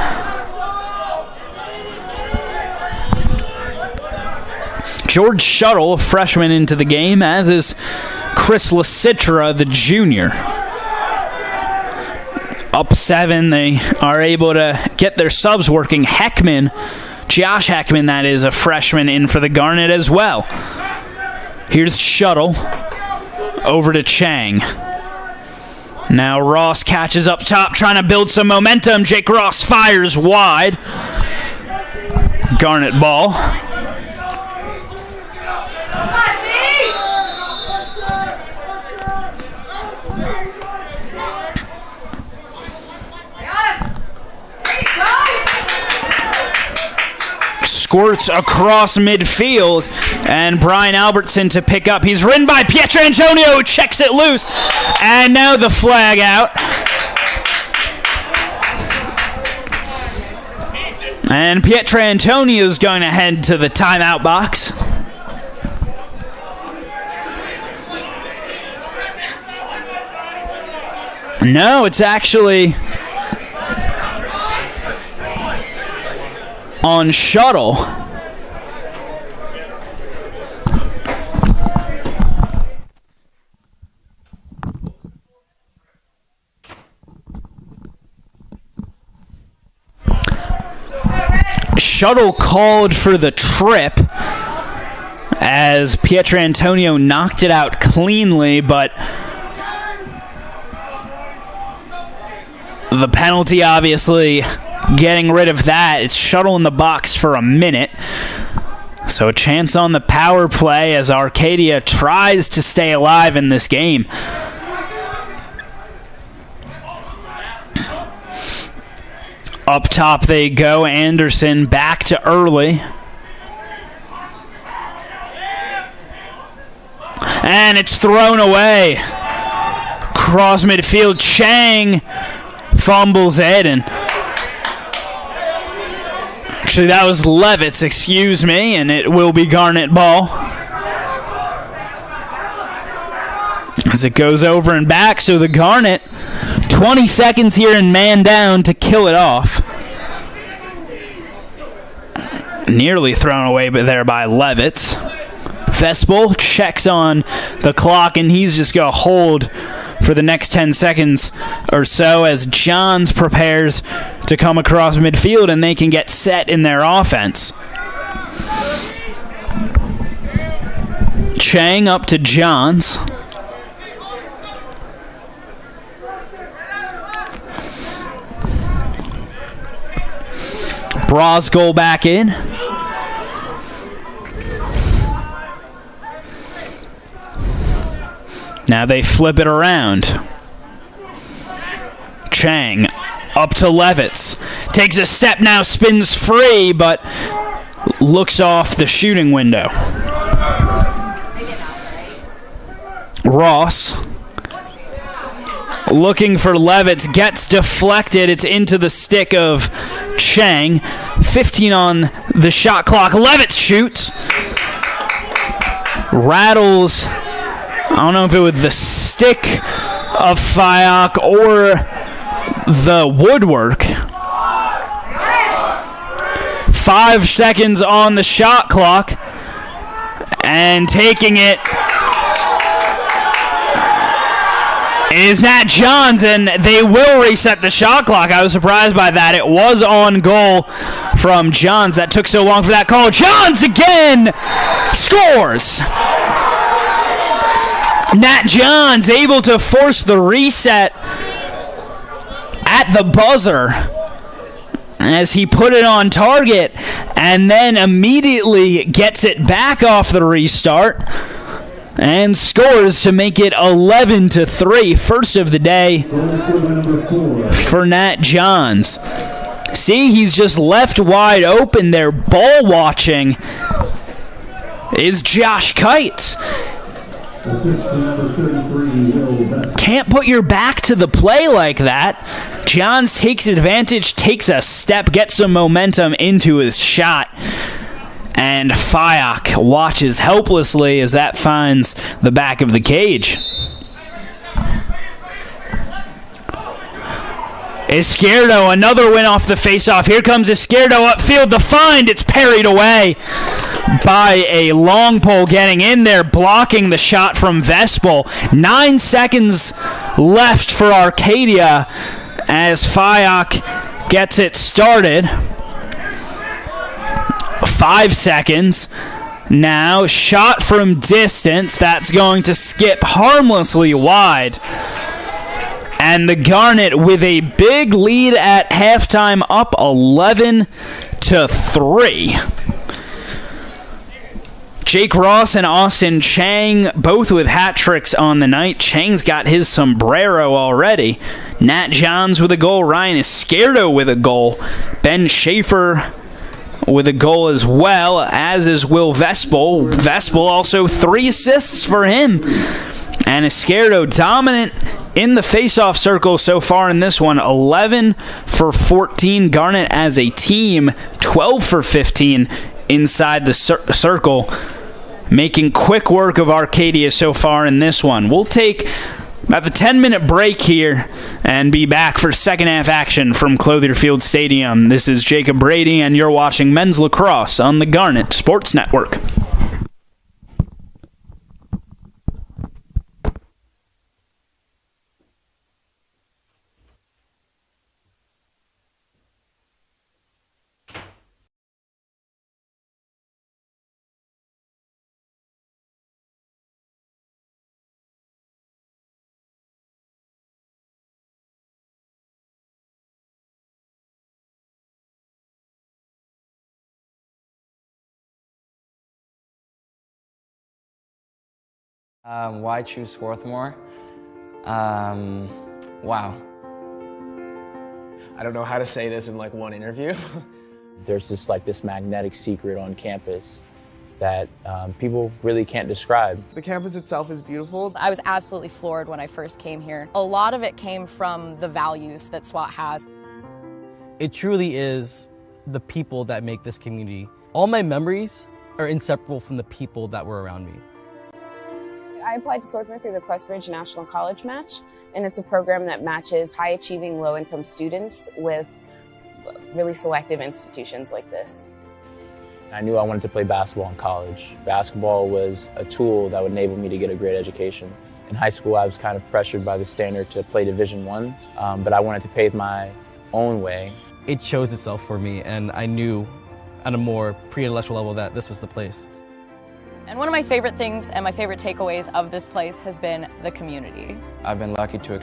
George Shuttle, a freshman into the game, as is Chris Lasitra, the junior. Up 7, they are able to get their subs working. Heckman, Josh Heckman, that is, a freshman in for the Garnet as well. Here's Shuttle. Over to Chang. Now Ross catches up top, trying to build some momentum. Jake Ross fires wide. Garnet ball. Squirts across midfield, and Brian Albertson to pick up. He's ridden by Pietrantonio, who checks it loose, and now the flag out. And Pietrantonio is going to head to the timeout box. No, it's actually on Shuttle. Shuttle called for the trip as Pietrantonio knocked it out cleanly, but the penalty obviously getting rid of that. It's Shuttle in the box for a minute. So a chance on the power play as Arcadia tries to stay alive in this game. Up top they go. Anderson back to early. And it's thrown away. Cross midfield. Chang fumbles it, and actually that was Levitz, excuse me, and it will be Garnet ball. As it goes over and back, so the Garnet, 20 seconds here and man down to kill it off. Nearly thrown away there by Levitz. Vespel checks on the clock, and he's just going to hold for the next 10 seconds or so as Johns prepares to come across midfield and they can get set in their offense. Chang up to Johns. Brosgol back in. Now they flip it around. Chang up to Levitz. Takes a step now, spins free, but looks off the shooting window. Ross looking for Levitz, gets deflected. It's into the stick of Chang. 15 on the shot clock. Levitz shoots. Rattles. I don't know if it was the stick of Fayok or the woodwork. 5 seconds on the shot clock. And taking it is Nat Johns, and they will reset the shot clock. I was surprised by that. It was on goal from Johns. That took so long for that call. Johns again scores. Nat Johns able to force the reset at the buzzer as he put it on target and then immediately gets it back off the restart and scores to make it 11-3. First of the day for Nat Johns. See, he's just left wide open there. Ball watching is Josh Kite. Assist to number 33, Will Best. Can't put your back to the play like that. Johns takes advantage, takes a step, gets some momentum into his shot. And Fayok watches helplessly as that finds the back of the cage. Izquierdo, another win off the faceoff. Here comes Izquierdo upfield. The find, it's parried away by a long pole getting in there, blocking the shot from Vespel. 9 seconds left for Arcadia as Fayok gets it started. 5 seconds. Now, shot from distance. That's going to skip harmlessly wide. And the Garnet with a big lead at halftime, up 11-3. Jake Ross and Austin Chang, both with hat tricks on the night. Chang's got his sombrero already. Nat Johns with a goal. Ryan Izquierdo with a goal. Ben Schaefer with a goal as well, as is Will Vespel. Vespel also 3 assists for him. And Izquierdo dominant in the face-off circle so far in this one. 11 for 14. Garnet as a team, 12 for 15 inside the circle. Making quick work of Arcadia so far in this one. We'll take about the 10-minute break here and be back for second half action from Clothier Field Stadium. This is Jacob Brady, and you're watching Men's Lacrosse on the Garnet Sports Network. Why choose Swarthmore? Wow. I don't know how to say this in like one interview. There's just like this magnetic secret on campus that people really can't describe. The campus itself is beautiful. I was absolutely floored when I first came here. A lot of it came from the values that SWAT has. It truly is the people that make this community. All my memories are inseparable from the people that were around me. I applied to Swarthmore through the Questbridge National College Match, and it's a program that matches high-achieving, low-income students with really selective institutions like this. I knew I wanted to play basketball in college. Basketball was a tool that would enable me to get a great education. In high school, I was kind of pressured by the standard to play Division I, but I wanted to pave my own way. It chose itself for me, and I knew on a more pre-intellectual level that this was the place. And one of my favorite things and my favorite takeaways of this place has been the community. I've been lucky to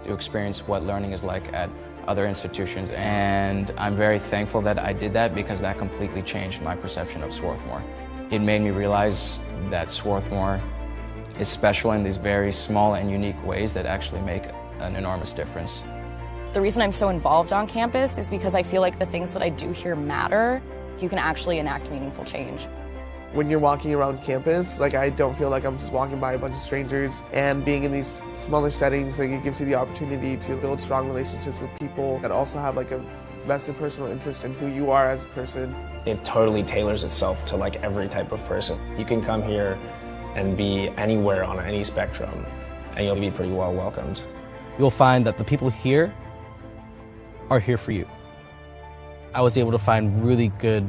experience what learning is like at other institutions, and I'm very thankful that I did that because that completely changed my perception of Swarthmore. It made me realize that Swarthmore is special in these very small and unique ways that actually make an enormous difference. The reason I'm so involved on campus is because I feel like the things that I do here matter. You can actually enact meaningful change. When you're walking around campus, like I don't feel like I'm just walking by a bunch of strangers, and being in these smaller settings, like it gives you the opportunity to build strong relationships with people that also have like a vested personal interest in who you are as a person. It totally tailors itself to like every type of person. You can come here and be anywhere on any spectrum, and you'll be pretty well welcomed. You'll find that the people here are here for you. I was able to find really good,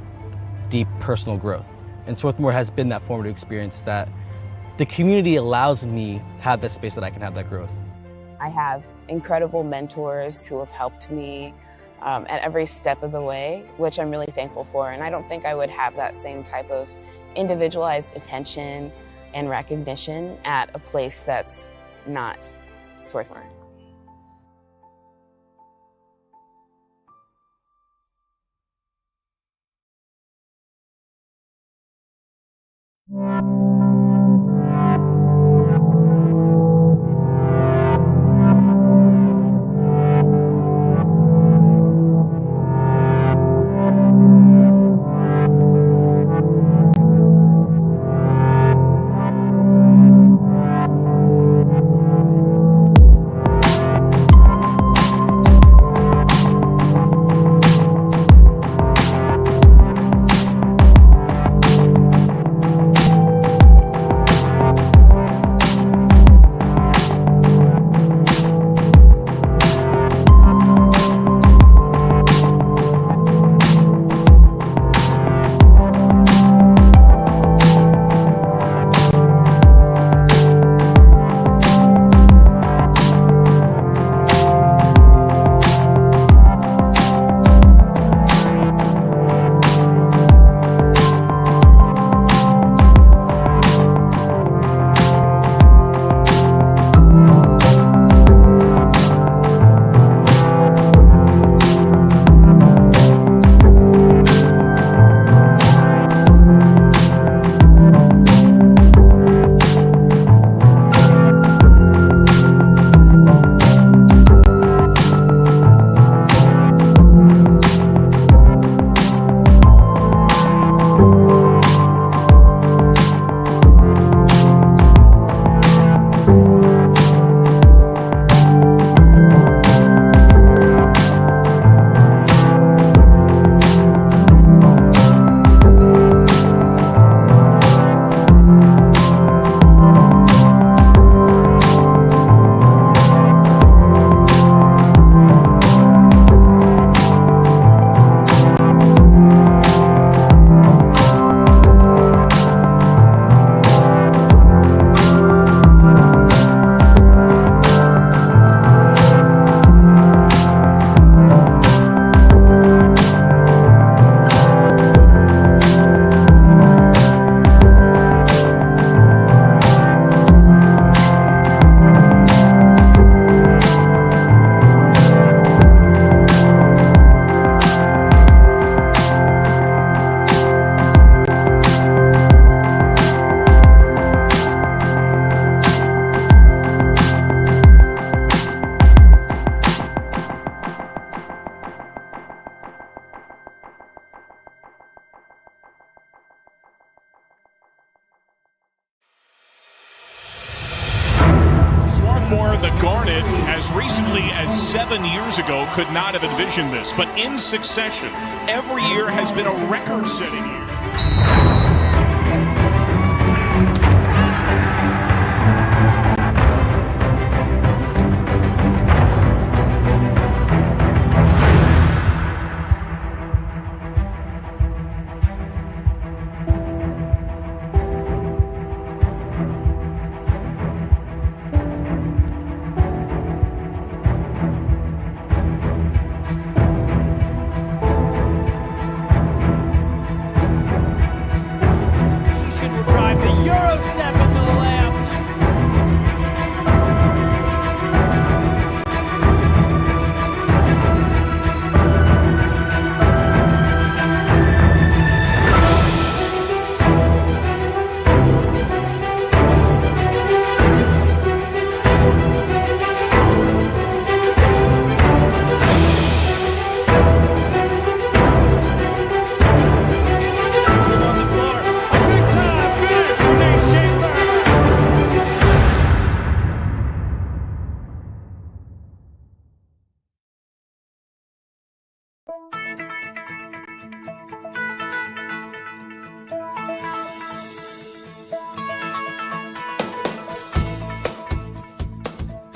deep personal growth. And Swarthmore has been that formative experience that the community allows me to have that space that I can have that growth. I have incredible mentors who have helped me at every step of the way, which I'm really thankful for. And I don't think I would have that same type of individualized attention and recognition at a place that's not Swarthmore. that as recently as 7 years ago could not have envisioned this, but in succession, every year has been a record-setting year.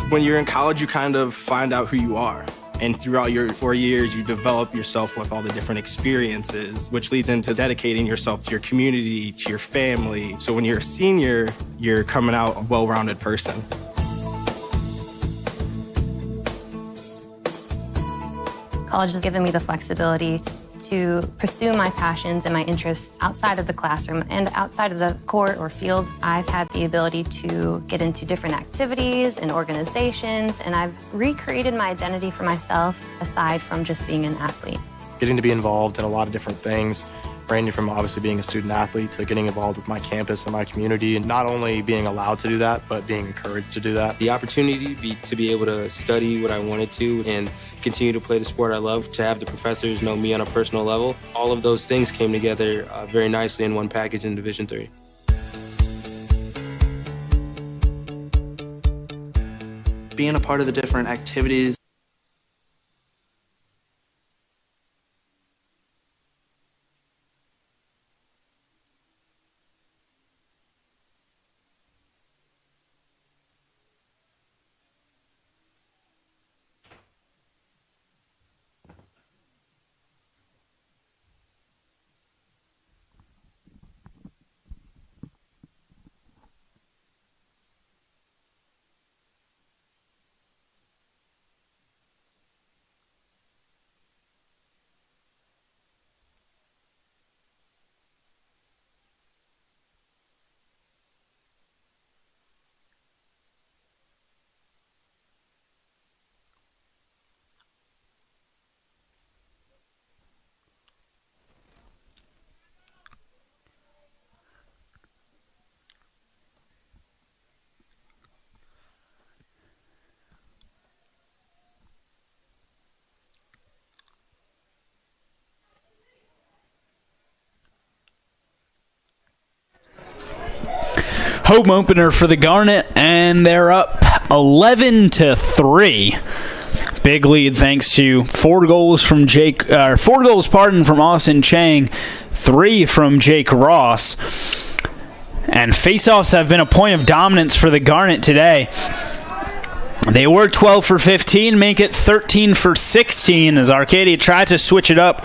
When you're in college, you kind of find out who you are. And throughout your 4 years, you develop yourself with all the different experiences, which leads into dedicating yourself to your community, to your family. So when you're a senior, you're coming out a well-rounded person. College has given me the flexibility to pursue my passions and my interests outside of the classroom and outside of the court or field. I've had the ability to get into different activities and organizations, and I've recreated my identity for myself aside from just being an athlete. Getting to be involved in a lot of different things, ranging from obviously being a student athlete to getting involved with my campus and my community, and not only being allowed to do that, but being encouraged to do that. The opportunity to be able to study what I wanted to and continue to play the sport I love, to have the professors know me on a personal level, all of those things came together very nicely in one package in Division III. Being a part of the different activities, home opener for the Garnet, and they're up 11-3. Big lead thanks to 4 goals from from Austin Chang, 3 from Jake Ross. And faceoffs have been a point of dominance for the Garnet today. They were 12 for 15, make it 13 for 16 as Arcadia tried to switch it up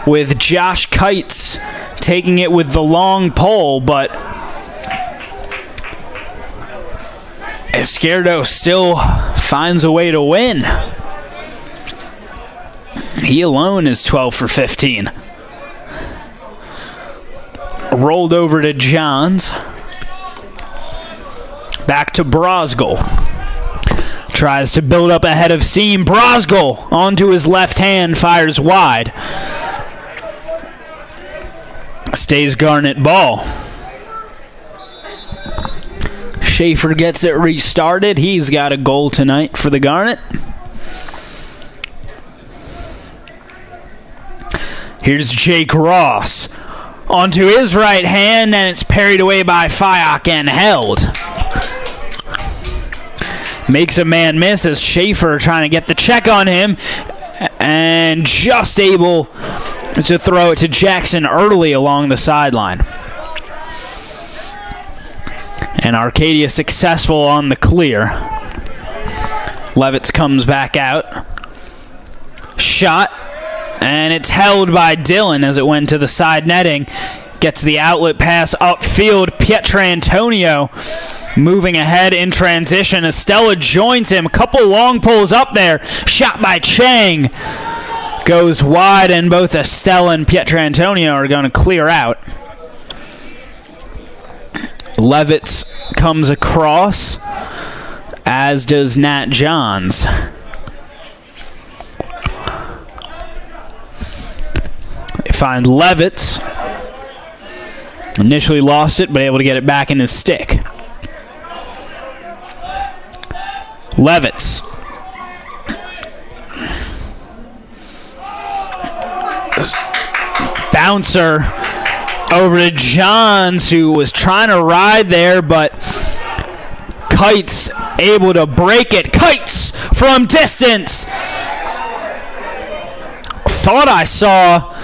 with Josh Kites taking it with the long pole, but Izquierdo still finds a way to win. He alone is 12 for 15. Rolled over to Johns. Back to Brosgol. Tries to build up a head of steam. Brosgol onto his left hand, fires wide. Stays Garnet ball. Schaefer gets it restarted. He's got a goal tonight for the Garnet. Here's Jake Ross. Onto his right hand, and it's parried away by Fayok and held. Makes a man miss as Schaefer trying to get the check on him, and just able to throw it to Jackson early along the sideline. And Arcadia successful on the clear. Levitz comes back out. Shot, and it's held by Dillon as it went to the side netting. Gets the outlet pass upfield. Pietrantonio moving ahead in transition. Estella joins him. Couple long pulls up there. Shot by Chang. Goes wide, and both Estella and Pietrantonio are going to clear out. Levitz comes across, as does Nat Johns. They find Levitz. Initially lost it, but able to get it back in his stick. Levitz. Bouncer over to Johns, who was trying to ride there, but Kites able to break it. Kites from distance. Thought I saw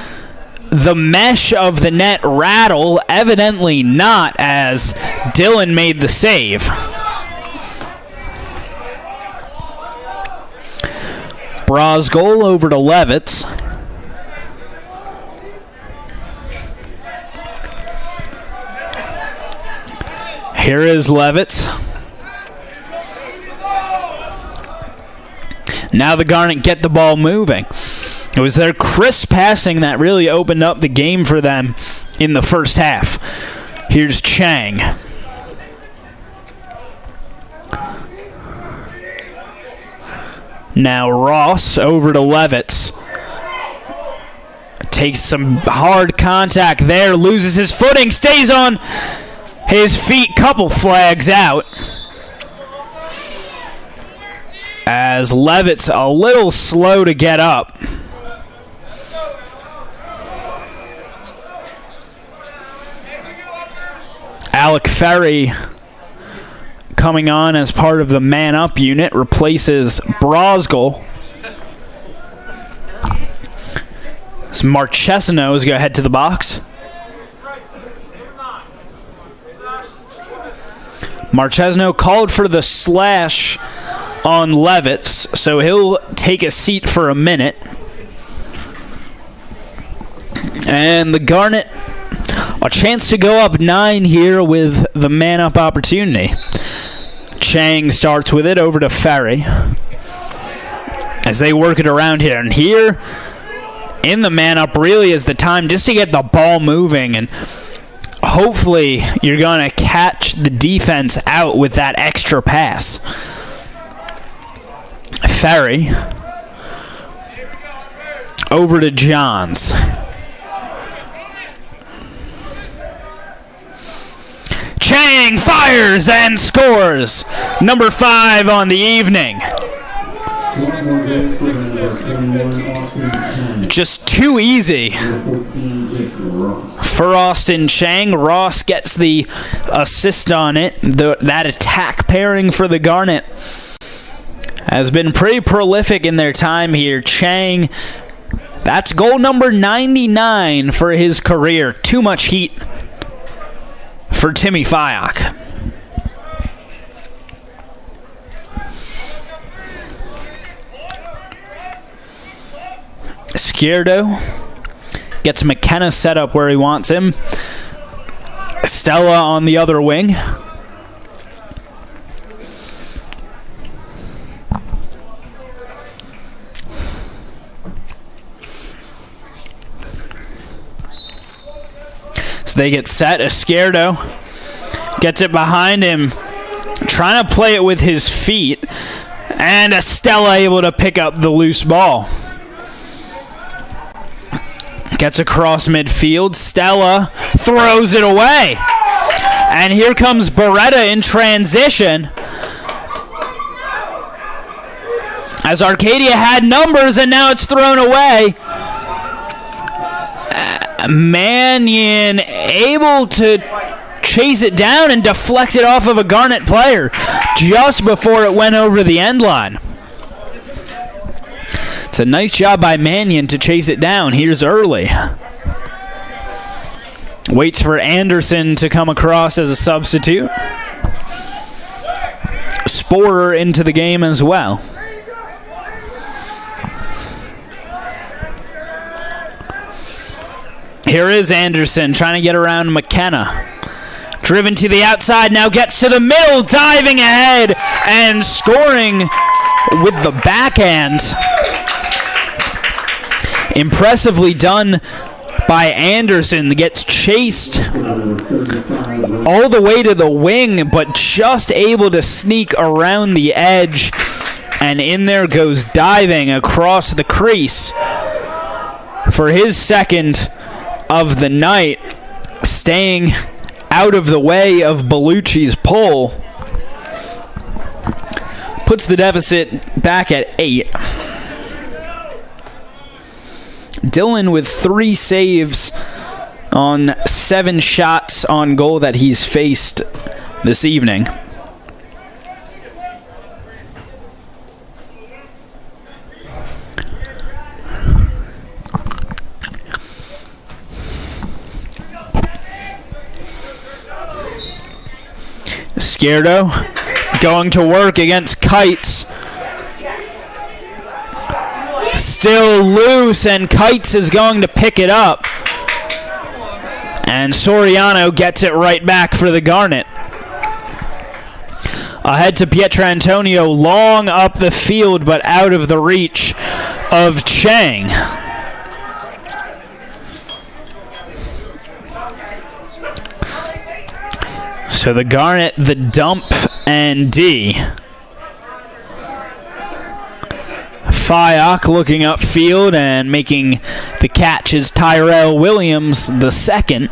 the mesh of the net rattle. Evidently not, as Dillon made the save. Brosgol over to Levitz. Here is Levitz. Now the Garnet get the ball moving. It was their crisp passing that really opened up the game for them in the first half. Here's Chang. Now Ross over to Levitz. Takes some hard contact there, loses his footing, stays on his feet, couple flags out. As Levitz a little slow to get up. Alec Ferry coming on as part of the man-up unit, replaces Brosgol. So Marchesino is going to head to the box. Marchesino called for the slash on Levitz, so he'll take a seat for a minute. And the Garnet, a chance to go up 9 here with the man-up opportunity. Chang starts with it over to Ferry as they work it around here. And here in the man-up really is the time just to get the ball moving, and hopefully you're going to catch the defense out with that extra pass. Ferry over to Johns. Chang fires and scores. Number 5 on the evening. Just too easy for Austin Chang. Ross gets the assist on it. That attack pairing for the Garnet has been pretty prolific in their time here. Chang, that's goal number 99 for his career. Too much heat for Timmy Fyock. Izquierdo gets McKenna set up where he wants him. Stella on the other wing. So they get set. Izquierdo gets it behind him, trying to play it with his feet, and Estella able to pick up the loose ball. Gets across midfield. Stella throws it away. And here comes Beretta in transition, as Arcadia had numbers and now it's thrown away. Mannion able to chase it down and deflect it off of a Garnet player just before it went over the end line. It's a nice job by Mannion to chase it down. Here's Early. Waits for Anderson to come across as a substitute. Sporer into the game as well. Here is Anderson trying to get around McKenna. Driven to the outside, now gets to the middle, diving ahead and scoring with the backhand. Impressively done by Anderson. Gets chased all the way to the wing, but just able to sneak around the edge. And in there goes diving across the crease for his second of the night, staying out of the way of Bellucci's pull. Puts the deficit back at 8. Dillon with 3 saves on 7 shots on goal that he's faced this evening. Scardo going to work against Kites. Still loose, and Kites is going to pick it up. And Soriano gets it right back for the Garnet. Ahead to Pietrantonio, long up the field, but out of the reach of Chang. So the Garnet, the dump, and D. Fyock looking upfield and making the catch is Tyrell Williams, the second.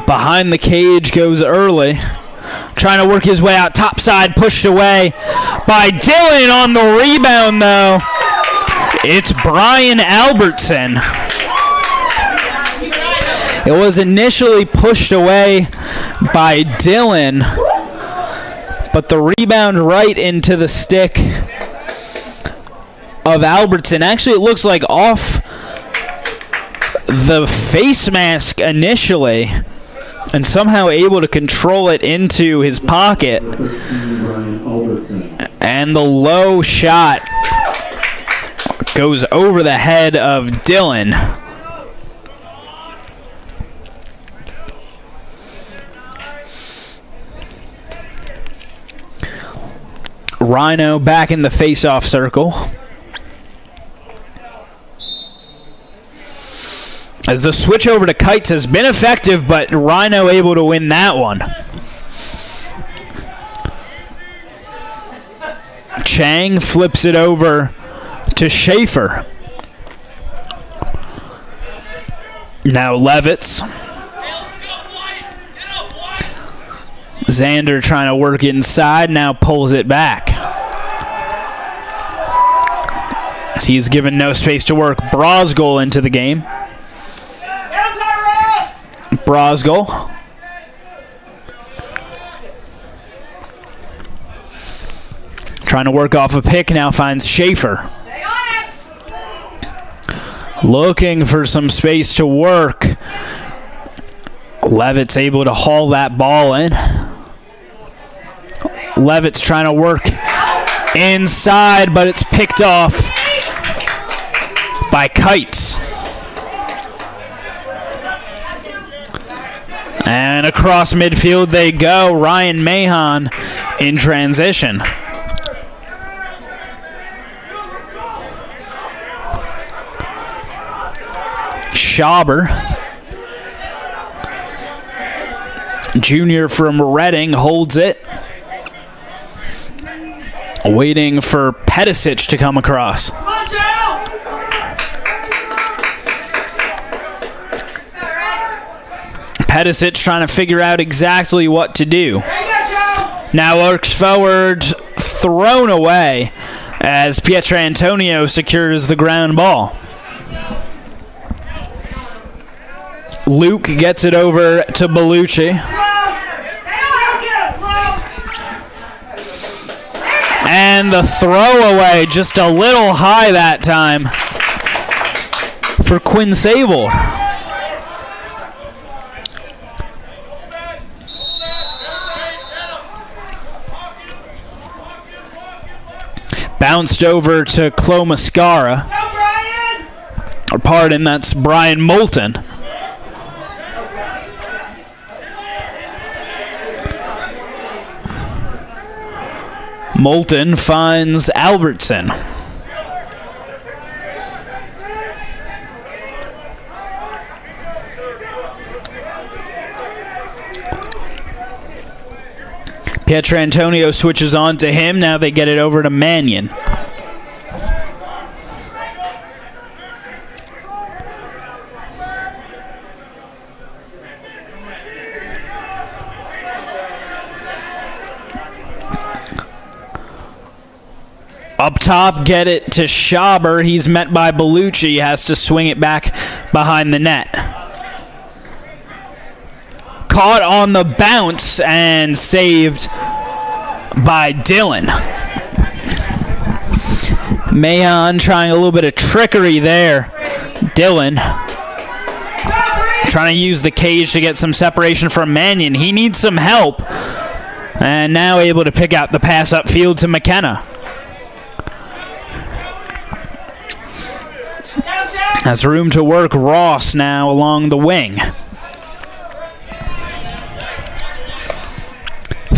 Behind the cage goes Early. Trying to work his way out topside, pushed away by Dillon on the rebound, though. It's Brian Albertson. It was initially pushed away by Dillon, but the rebound right into the stick of Albertson. Actually, it looks like off the face mask initially, and somehow able to control it into his pocket. And the low shot goes over the head of Dillon. Rhino back in the face-off circle. As the switch over to Kites has been effective, but Rhino able to win that one. Chang flips it over to Schaefer. Now Levitz. Xander trying to work inside, now pulls it back. He's given no space to work. Brosgol into the game. Brosgol. Trying to work off a pick, now finds Schaefer. Looking for some space to work. Levitt's able to haul that ball in. Levitt's trying to work inside, but it's picked off by Kites. And across midfield they go. Ryan Mahon in transition. Schauber, junior from Reading, holds it. Waiting for Pedicic to come across. Pedicic trying to figure out exactly what to do. Now arcs forward, thrown away as Pietrantonio secures the ground ball. Luke gets it over to Bellucci. And the throwaway just a little high that time for Quinn Sable. Bounced over to Chloe Mascara. Or pardon, that's Brian Moulton. Moulton finds Albertson. Pietrantonio switches on to him. Now they get it over to Mannion. Up top, get it to Schaber. He's met by Bellucci. Has to swing it back behind the net. Caught on the bounce and saved by Dylan. Mahon trying a little bit of trickery there. Dylan trying to use the cage to get some separation from Mannion. He needs some help. And now able to pick out the pass upfield to McKenna. Has room to work. Ross now along the wing.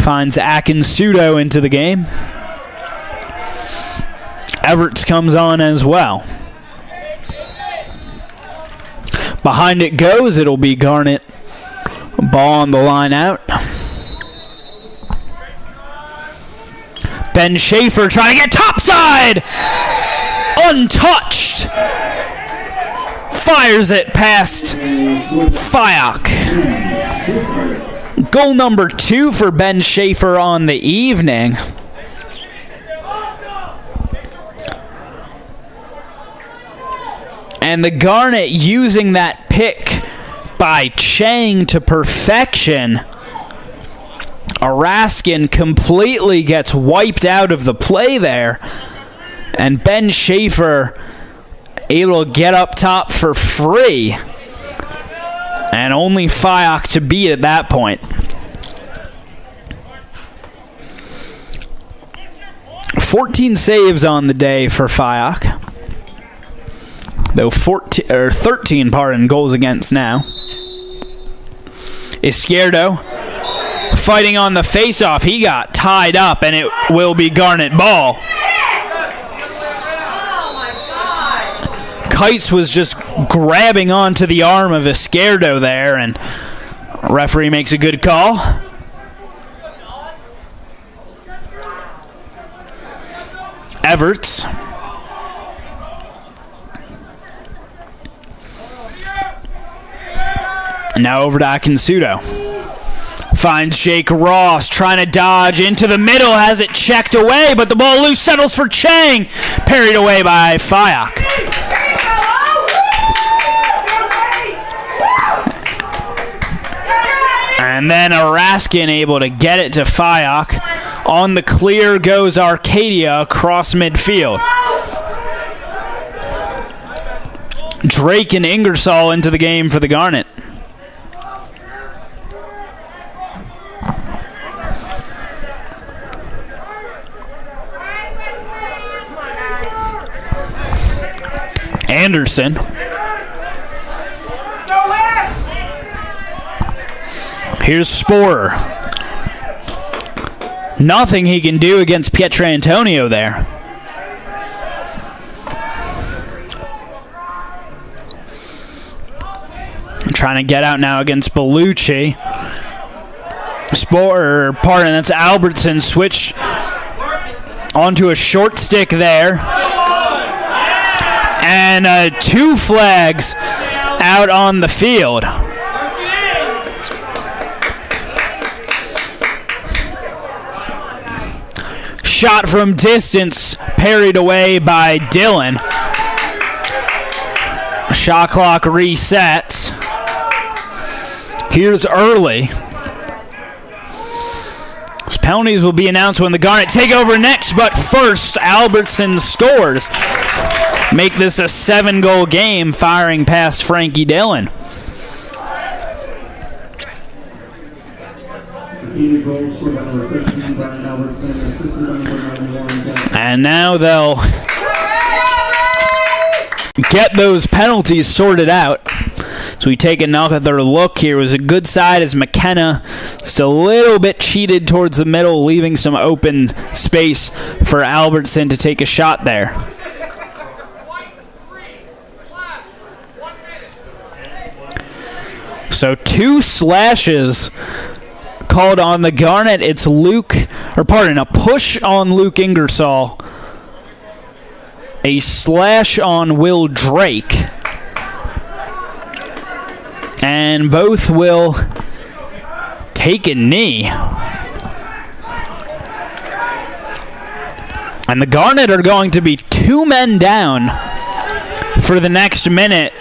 Finds Akinsudo into the game. Everts comes on as well. Behind it goes. It'll be Garnet. Ball on the line out. Ben Schaefer trying to get topside! Untouched! Fires it past Fayok. Goal number 2 for Ben Schaefer on the evening. And the Garnet using that pick by Chang to perfection. Araskin completely gets wiped out of the play there. And Ben Schaefer able to get up top for free. And only Fayok to beat at that point. 14 saves on the day for Fayok. Though 13 goals against now. Izquierdo fighting on the faceoff. He got tied up and it will be Garnet ball. Kites was just grabbing onto the arm of Izquierdo there, and referee makes a good call. Everts. And now over to Akinsudo. Finds Jake Ross trying to dodge into the middle, has it checked away, but the ball loose, settles for Chang. Parried away by Fayok. And then Araskin able to get it to Fayok. On the clear goes Arcadia across midfield. Drake and Ingersoll into the game for the Garnet. Anderson. Here's Sporer. Nothing he can do against Pietrantonio there. Trying to get out now against Bellucci. That's Albertson. Switch onto a short stick there. And 2 flags out on the field. shot from distance, parried away by Dylan. Shot clock resets. Here's Early. Those penalties will be announced when the Garnet take over next, but first, Albertson scores. Make this a 7-goal game, firing past Frankie Dillon. And now they'll get those penalties sorted out. So we take another look here. It was a good side as McKenna just a little bit cheated towards the middle, leaving some open space for Albertson to take a shot there. So 2 slashes called on the Garnet. It's a push on Luke Ingersoll. A slash on Will Drake. And both will take a knee. And the Garnet are going to be 2 men down for the next minute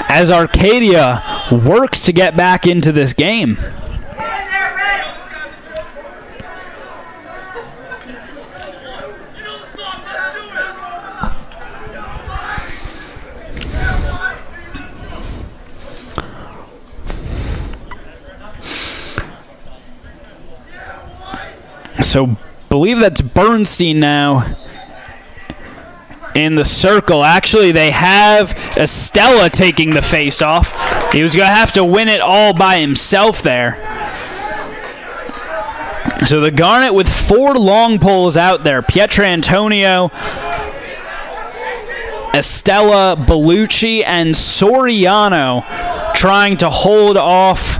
as Arcadia works to get back into this game. So, believe that's Bernstein now in the circle. Actually, they have Estella taking the face-off. He was going to have to win it all by himself there. So the Garnet with 4 long poles out there. Pietrantonio, Estella, Bellucci, and Soriano trying to hold off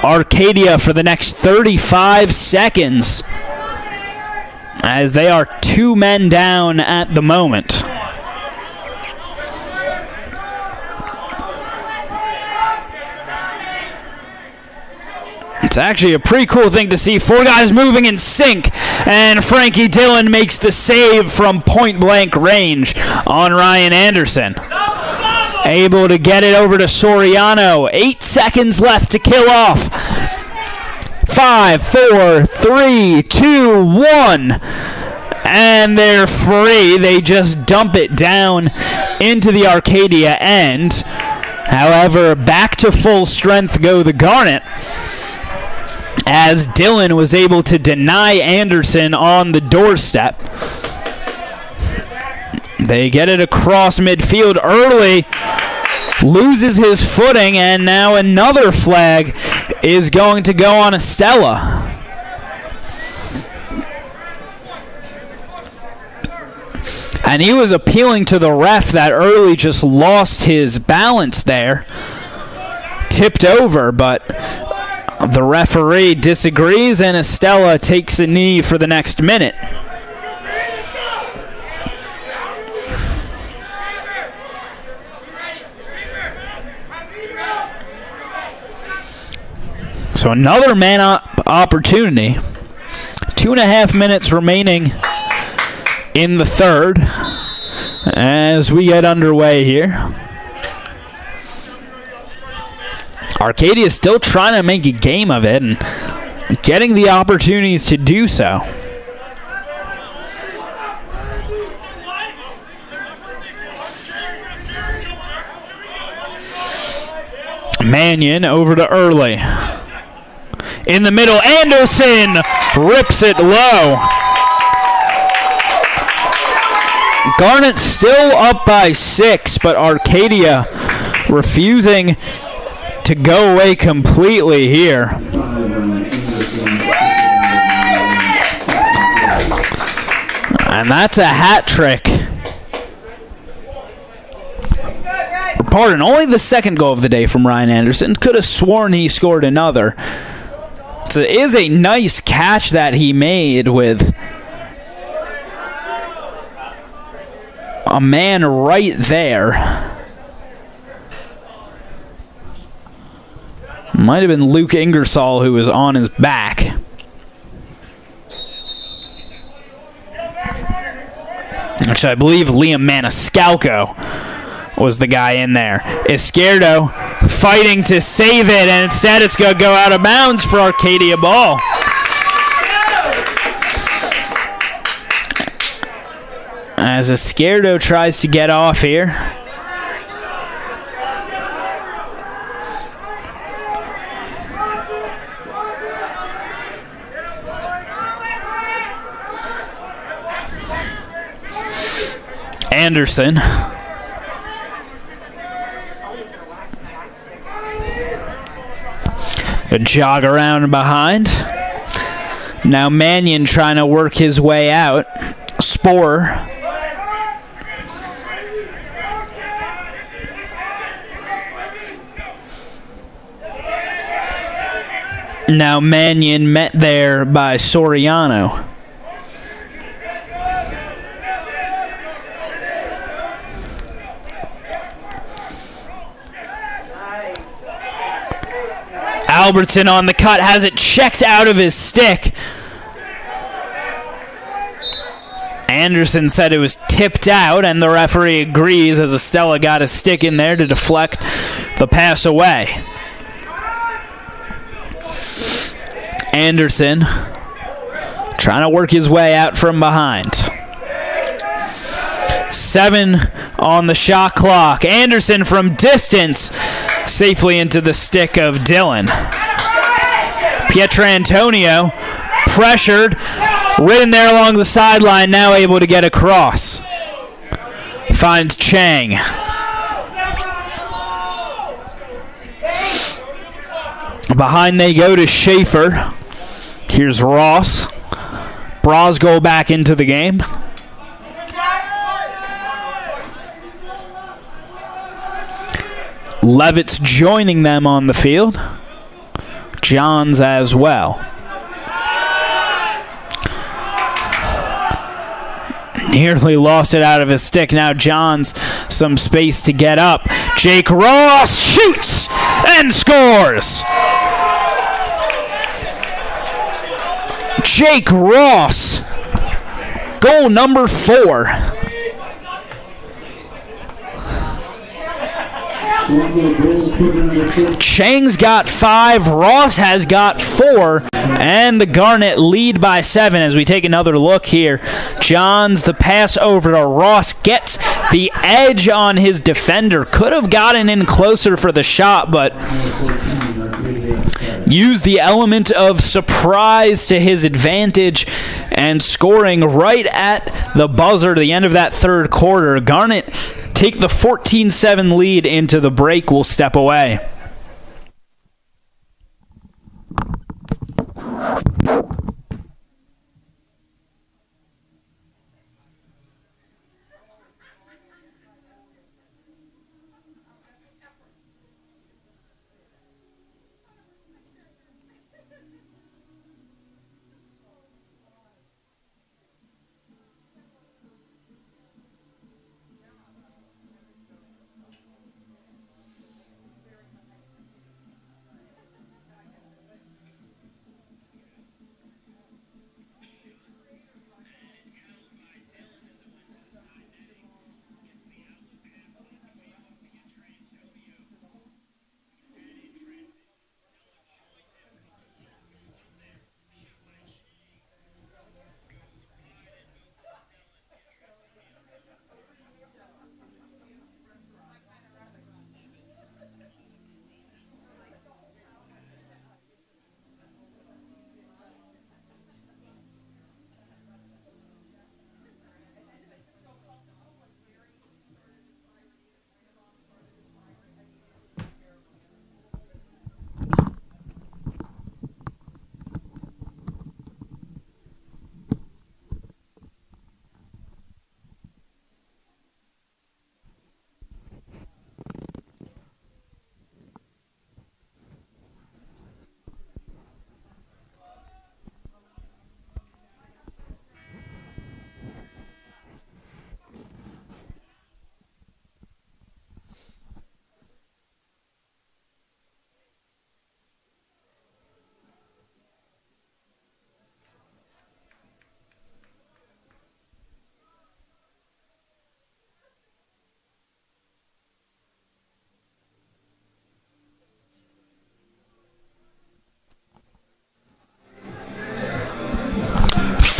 Arcadia for the next 35 seconds as they are 2 men down at the moment. It's actually a pretty cool thing to see. 4 guys moving in sync, and Frankie Dillon makes the save from point-blank range on Ryan Anderson. Able to get it over to Soriano. 8 seconds left to kill off. 5, 4, 3, 2, 1. And they're free. They just dump it down into the Arcadia end. However, back to full strength go the Garnet, as Dillon was able to deny Anderson on the doorstep. They get it across midfield early, loses his footing, and now another flag is going to go on Estella. And he was appealing to the ref that early just lost his balance there. Tipped over, but the referee disagrees, and Estella takes a knee for the next minute. So another man-up opportunity. 2.5 minutes remaining in the third as we get underway here. Arcadia is still trying to make a game of it and getting the opportunities to do so. Mannion over to Early. In the middle, Anderson rips it low. Garnet still up by 6, but Arcadia refusing to go away completely here. And that's a hat trick. Pardon, only the second goal of the day from Ryan Anderson. Could have sworn he scored another. It is a nice catch that he made with a man right there. Might have been Luke Ingersoll who was on his back. Actually, I believe Liam Maniscalco was the guy in there. Izquierdo fighting to save it, and instead it's going to go out of bounds for Arcadia ball. As Izquierdo tries to get off here. Anderson. A jog around behind. Now Mannion trying to work his way out. Spore. Now Mannion met there by Soriano. Albertson on the cut, has it checked out of his stick. Anderson said it was tipped out, and the referee agrees as Estella got his stick in there to deflect the pass away. Anderson trying to work his way out from behind. 7 on the shot clock. Anderson from distance safely into the stick of Dylan. Pietrantonio pressured, ridden there along the sideline, now able to get across. Finds Chang. Behind they go to Schaefer. Here's Ross. Brosgol back into the game. Levitt's joining them on the field. Johns as well. Nearly lost it out of his stick. Now Johns some space to get up. Jake Ross shoots and scores. Jake Ross, goal number 4. Chang's got 5, Ross has got 4, and the Garnet lead by 7 as we take another look here. Johns, the pass over to Ross, gets the edge on his defender. Could have gotten in closer for the shot, but used the element of surprise to his advantage and scoring right at the buzzer at the end of that third quarter. Garnet take the 14-7 lead into the break. Will step away.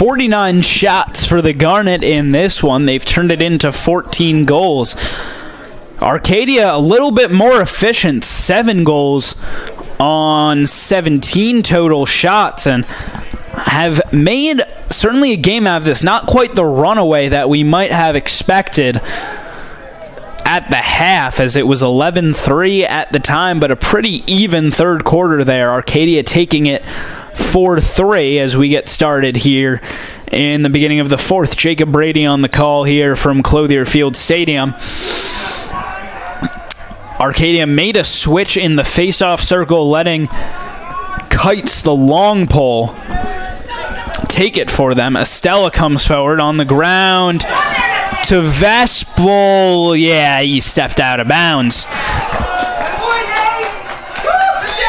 49 shots for the Garnet in this one. They've turned it into 14 goals. Arcadia a little bit more efficient, 7 goals on 17 total shots, and have made certainly a game out of this. Not quite the runaway that we might have expected at the half, as it was 11-3 at the time, but a pretty even third quarter there. Arcadia taking it 4-3 as we get started here in the beginning of the fourth. Jacob Brady on the call here from Clothier Field Stadium. Arcadia made a switch in the face-off circle, letting Kites, the long pole, take it for them. Estella comes forward on the ground to Vespel. Yeah, he stepped out of bounds,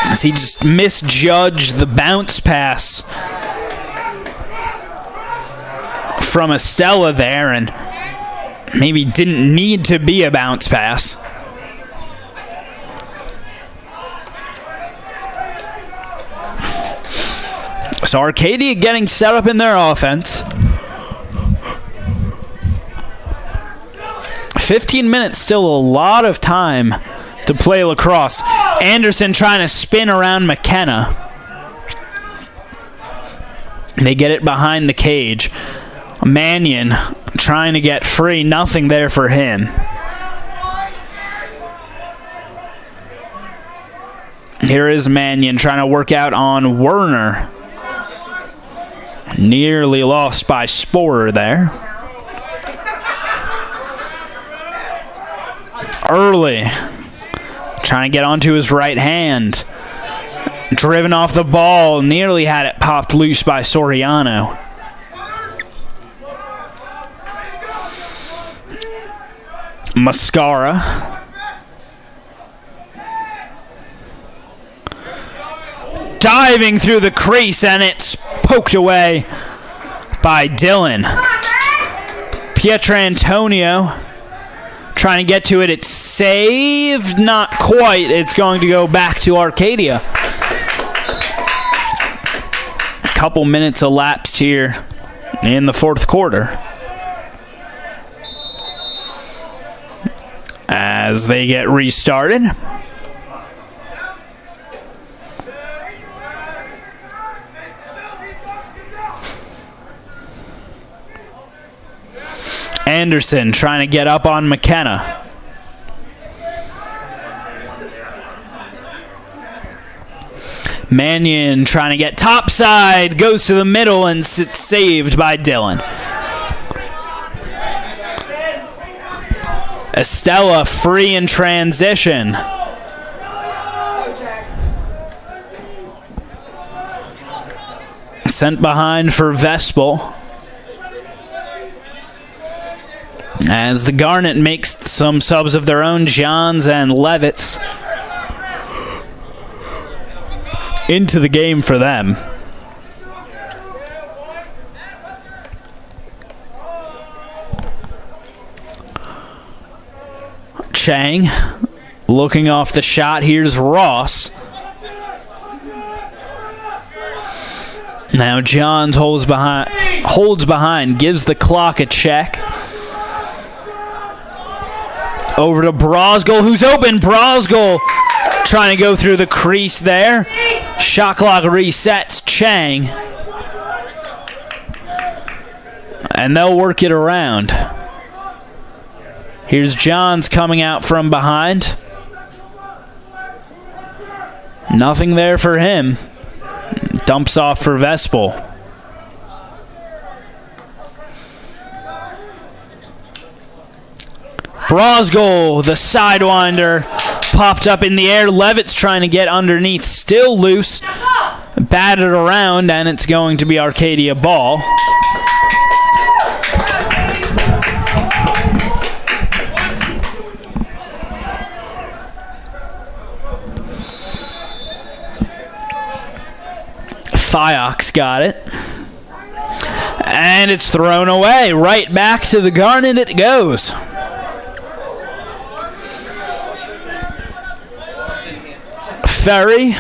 as he just misjudged the bounce pass from Estella there, and maybe didn't need to be a bounce pass. So Arcadia getting set up in their offense. 15 minutes, still a lot of time to play lacrosse. Anderson trying to spin around McKenna. They get it behind the cage. Mannion trying to get free. Nothing there for him. Here is Mannion trying to work out on Werner. Nearly lost by Sporer there. Early trying to get onto his right hand. Driven off the ball. Nearly had it popped loose by Soriano. Mascara. Diving through the crease, and it's poked away by Dylan. Pietrantonio trying to get to it. It's saved. Not quite. It's going to go back to Arcadia. A couple minutes elapsed here in the fourth quarter, as they get restarted. Anderson trying to get up on McKenna. Mannion trying to get topside, goes to the middle, and it's saved by Dylan. Estella free in transition. Sent behind for Vespel, as the Garnet makes some subs of their own. Johns and Levitz into the game for them. Chang looking off the shot. Here's Ross. Now Johns holds behind, gives the clock a check. Over to Brosgol, who's open. Brosgol trying to go through the crease there. Shot clock resets. Chang. And they'll work it around. Here's Johns coming out from behind. Nothing there for him. Dumps off for Vespel. Brosgol, the sidewinder, popped up in the air. Levitt's trying to get underneath, still loose. Batted around, and it's going to be Arcadia ball. Thiox got it. And it's thrown away. Right back to the Garnet it goes. Ferry,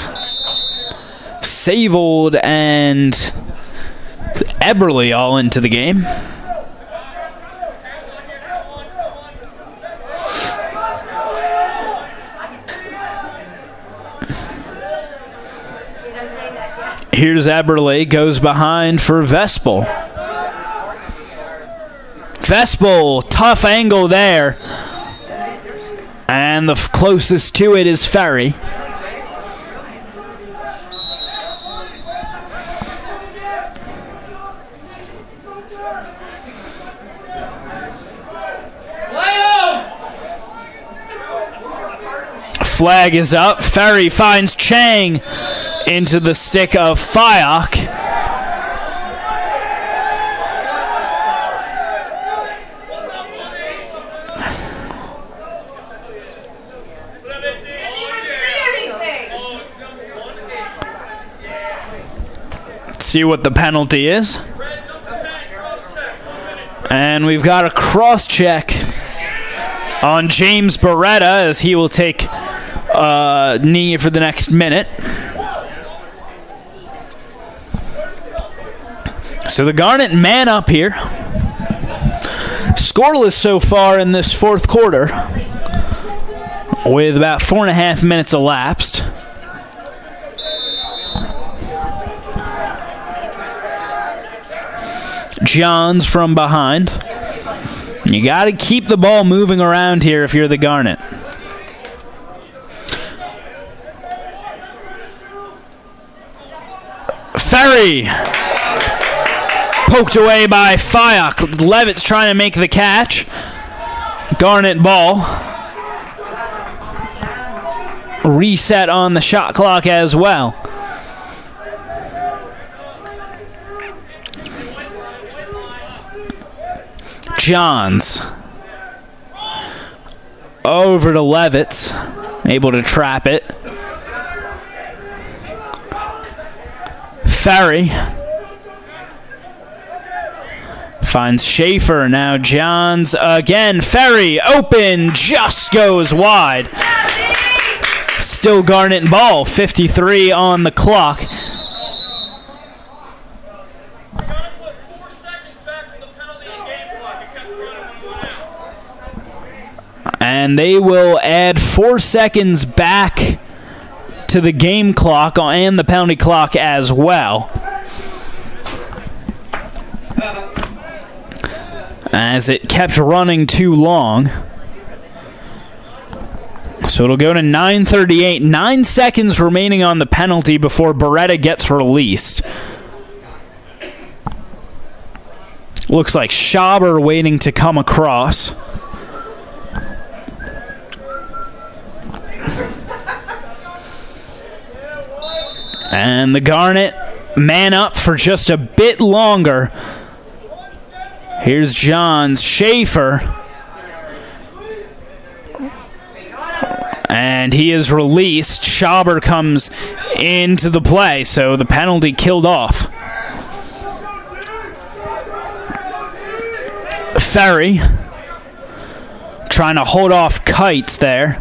Savold, and Eberle all into the game. Here's Eberle, goes behind for Vespel. Vespel, tough angle there. And the closest to it is Ferry. Flag is up. Ferry finds Chang into the stick of Fayok. Let's see what the penalty is. And we've got a cross check on James Beretta as he will take knee for the next minute. So the Garnet man up here. Scoreless so far in this fourth quarter, with about 4.5 minutes elapsed. Johns from behind. You got to keep the ball moving around here if you're the Garnet. Ferry poked away by Fayok. Levitt's trying to make the catch. Garnet ball. Reset on the shot clock as well. Johns over to Levitt's, able to trap it. Ferry finds Schaefer. Now Johns again. Ferry open, just goes wide. Still Garnet ball. 53 on the clock. And they will add 4 seconds back to the game clock and the penalty clock as well, as it kept running too long. So it'll go to 9:38. 9 seconds remaining on the penalty before Beretta gets released. Looks like Schaber waiting to come across. And the Garnet man up for just a bit longer. Here's Johns. Schaefer. And he is released. Schaber comes into the play, so the penalty killed off. Ferry trying to hold off Kites there.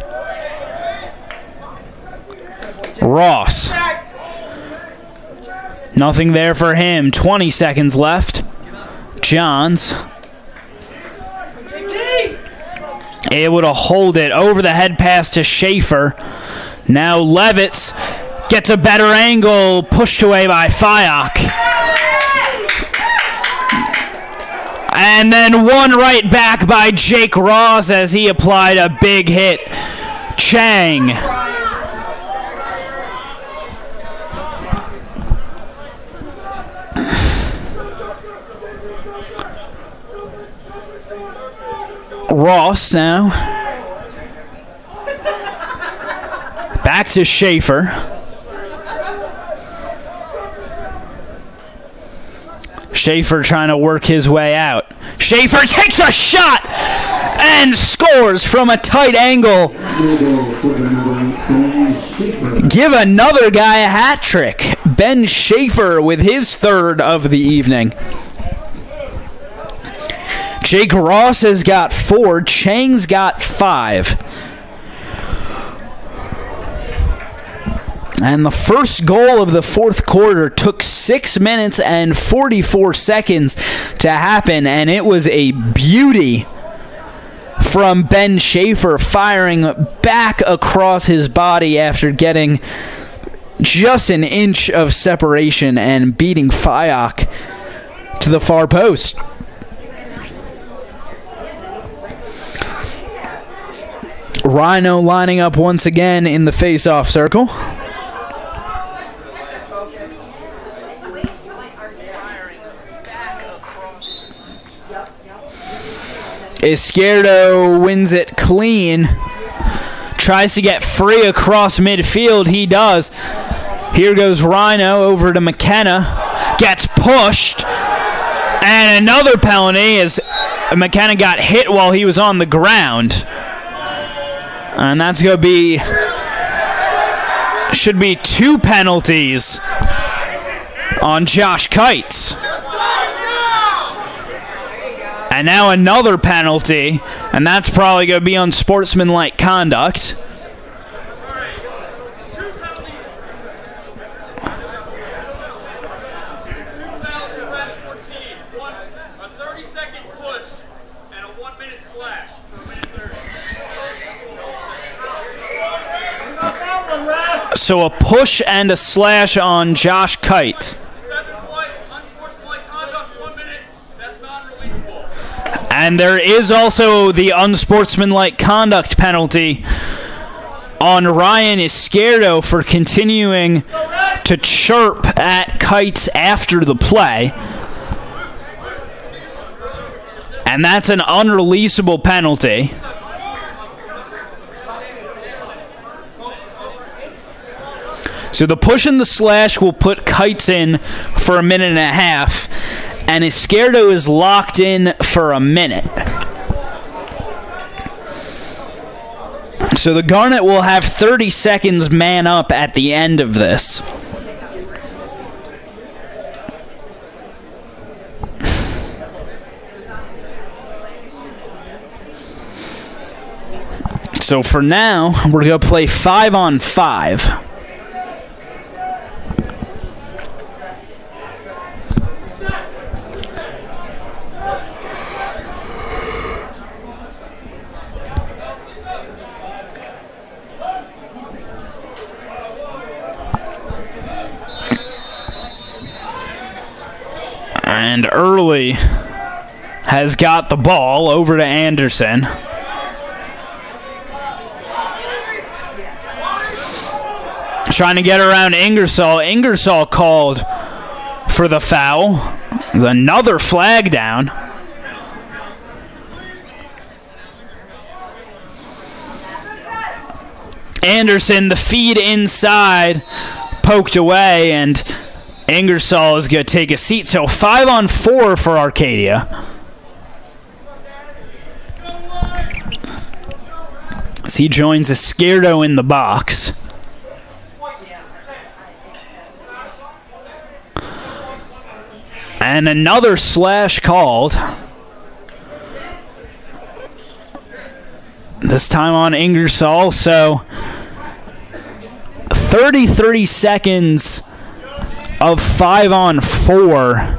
Ross. Nothing there for him. 20 seconds left. Johns able to hold it. Over the head pass to Schaefer. Now Levitz gets a better angle. Pushed away by Fayok. And then one right back by Jake Ross as he applied a big hit. Chang. Ross now. Back to Schaefer. Schaefer trying to work his way out. Schaefer takes a shot and scores from a tight angle. Give another guy a hat trick. Ben Schaefer with his third of the evening. Jake Ross has got 4. Chang's got 5. And the first goal of the fourth quarter took 6 minutes and 44 seconds to happen, and it was a beauty from Ben Schaefer, firing back across his body after getting just an inch of separation and beating Fayok to the far post. Rhino lining up once again in the face-off circle. Izquierdo wins it clean. Tries to get free across midfield. He does. Here goes Rhino over to McKenna. Gets pushed. And another penalty as McKenna got hit while he was on the ground. And that's going to be... should be 2 penalties on Josh Kites. And now another penalty, and that's probably going to be unsportsmanlike conduct. So a push and a slash on Josh Kite. And there is also the unsportsmanlike conduct penalty on Ryan Izquierdo for continuing to chirp at Kites after the play. And that's an unreleasable penalty. So the push and the slash will put Kites in for a minute and a half, and Izquierdo is locked in for a minute. So the Garnet will have 30 seconds man up at the end of this. So for now, we're going to play 5-on-5. And Early has got the ball over to Anderson. Trying to get around Ingersoll. Ingersoll called for the foul. There's another flag down. Anderson, the feed inside, poked away, and Ingersoll is going to take a seat. So 5-on-4 for Arcadia. As he joins Izquierdo in the box. And another slash called. This time on Ingersoll. So 33 seconds of 5-on-4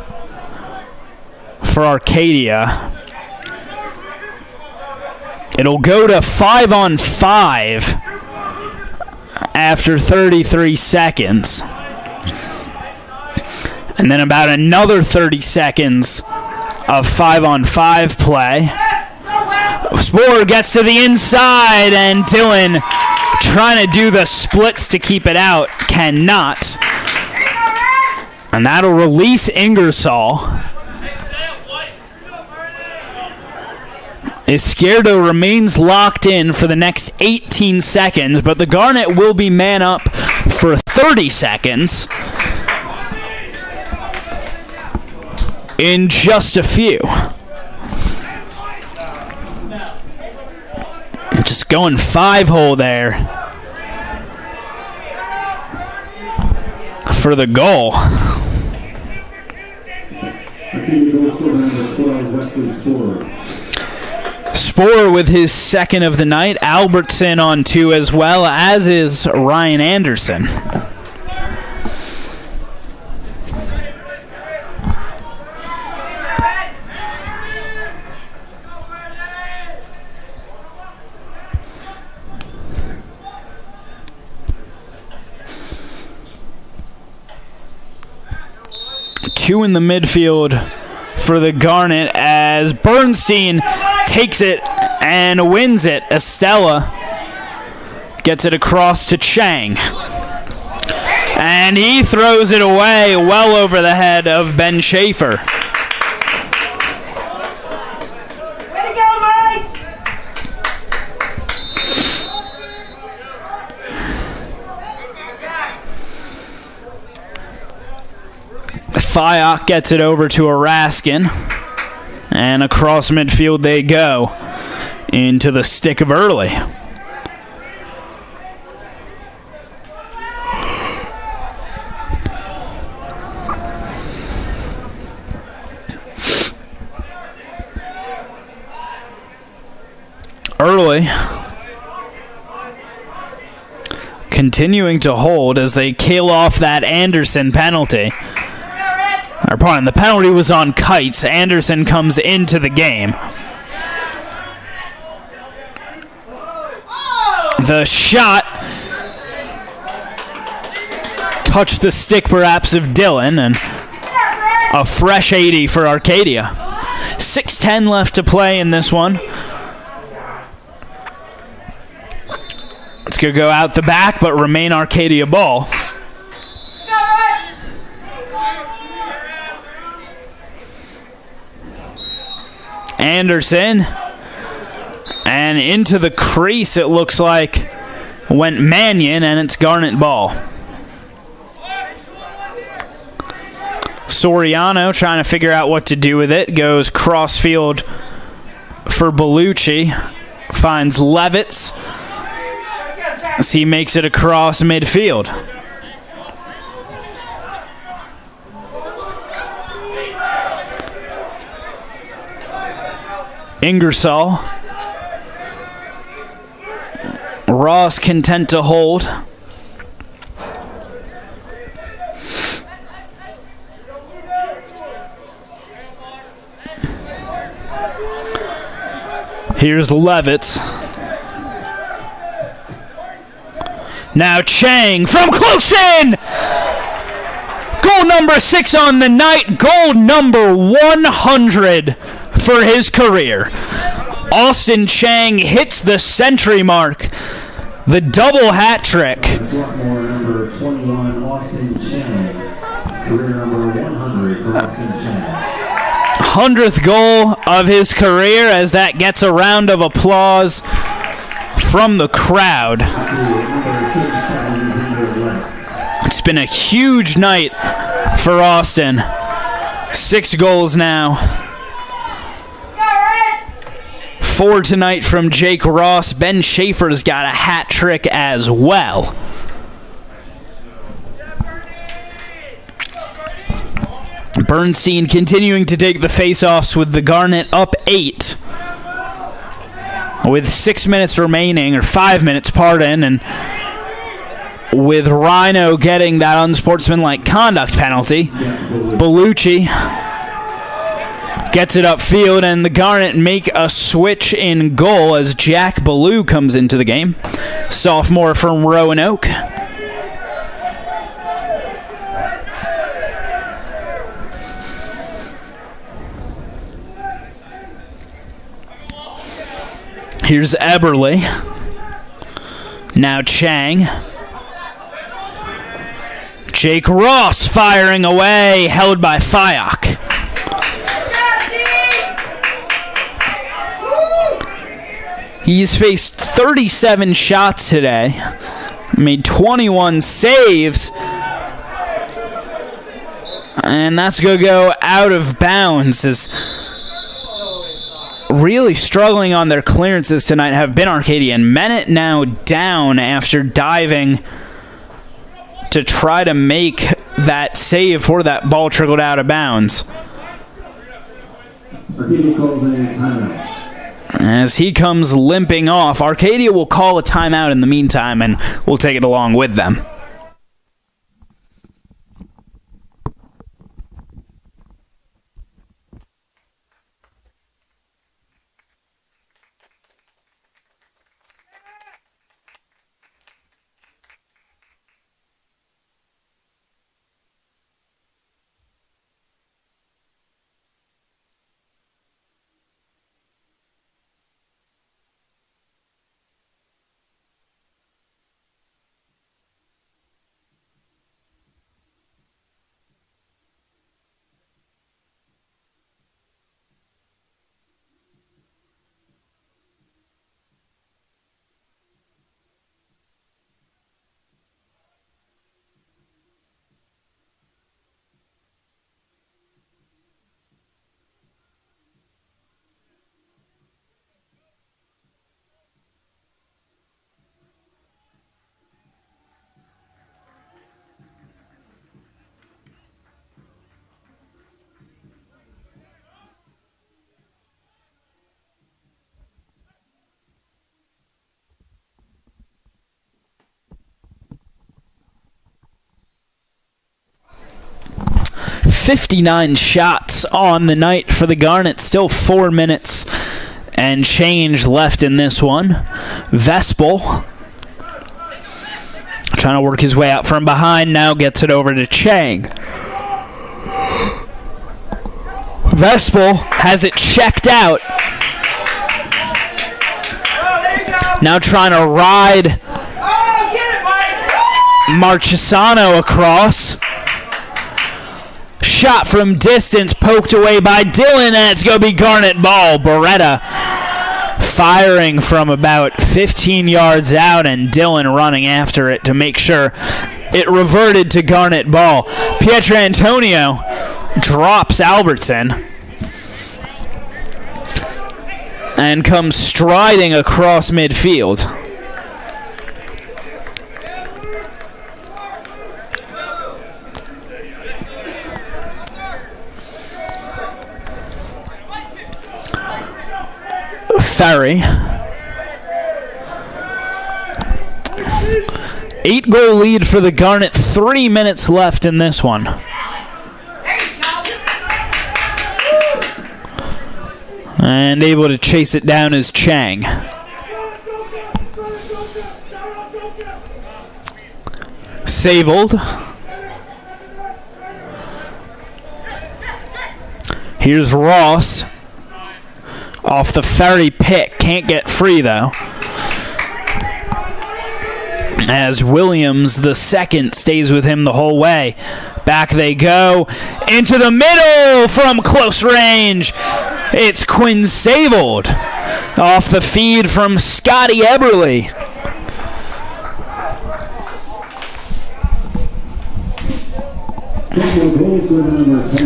for Arcadia. It'll go to 5-on-5 after 33 seconds. And then about another 30 seconds of 5-on-5 play. Sporer gets to the inside, and Dillon trying to do the splits to keep it out. Cannot. And that'll release Ingersoll. Izquierdo remains locked in for the next 18 seconds, but the Garnet will be man up for 30 seconds in just a few. Just going 5-hole there for the goal. Sporer with his second of the night. Albertson on 2 as well, as is Ryan Anderson. two in the midfield for the Garnet as Bernstein takes it and wins it. Estella gets it across to Chang. And he throws it away well over the head of Ben Schaefer. Way to go, Mike! Fayok gets it over to Araskin. And across midfield they go into the stick of Early. Early continuing to hold as they kill off that Anderson penalty. Or pardon, the penalty was on Kites. Anderson comes into the game. The shot touched the stick perhaps of Dylan, and a fresh 80 for Arcadia. 6:10 left to play in this one. It's going to go out the back, but remain Arcadia ball. Anderson. And into the crease, it looks like, went Mannion, and it's Garnet ball. Soriano trying to figure out what to do with it. Goes crossfield for Bellucci. Finds Levitz as he makes it across midfield. Ingersoll. Ross content to hold. Here's Levitz. Now Chang from close in! Goal number 6 on the night. Goal number 100 for his career. Austin Chang hits the century mark. The double hat trick. Swarthmore number 21, Austin Chang. Career number 100 for Austin Chang. 100th goal of his career as that gets a round of applause from the crowd. It's been a huge night for Austin. 6 goals now. 4 tonight from Jake Ross. Ben Schaefer's got a hat trick as well. Bernstein continuing to take the face-offs with the Garnet up 8. With 6 minutes remaining, or 5 minutes, pardon, and with Rhino getting that unsportsmanlike conduct penalty, Bellucci gets it upfield, and the Garnet make a switch in goal as Jack Ballou comes into the game. Sophomore from Roanoke. Here's Eberle. Now Chang. Jake Ross firing away, held by Fayok. He's faced 37 shots today, made 21 saves, and that's going to go out of bounds. As really struggling on their clearances tonight have been Arcadia, and Mennett now down after diving to try to make that save before that ball trickled out of bounds. Arcadia calls a timeout. As he comes limping off, Arcadia will call a timeout in the meantime, and we'll take it along with them. 59 shots on the night for the Garnet. Still 4 minutes and change left in this one. Vespel trying to work his way out from behind. Now gets it over to Chang. Vespel has it checked out. Now trying to ride Marchesano across. Shot from distance, poked away by Dylan, and it's going to be Garnet ball. Beretta firing from about 15 yards out, and Dylan running after it to make sure it reverted to Garnet ball. Pietrantonio drops Albertson and comes striding across midfield. Ferry. 8-goal lead for the Garnet. 3 minutes left in this one. And able to chase it down is Chang. Savold. Here's Ross. Off the Ferry pick. Can't get free, though. As Williams, the second, stays with him the whole way. Back they go. Into the middle from close range. It's Quinn Savold. Off the feed from Scotty Eberly.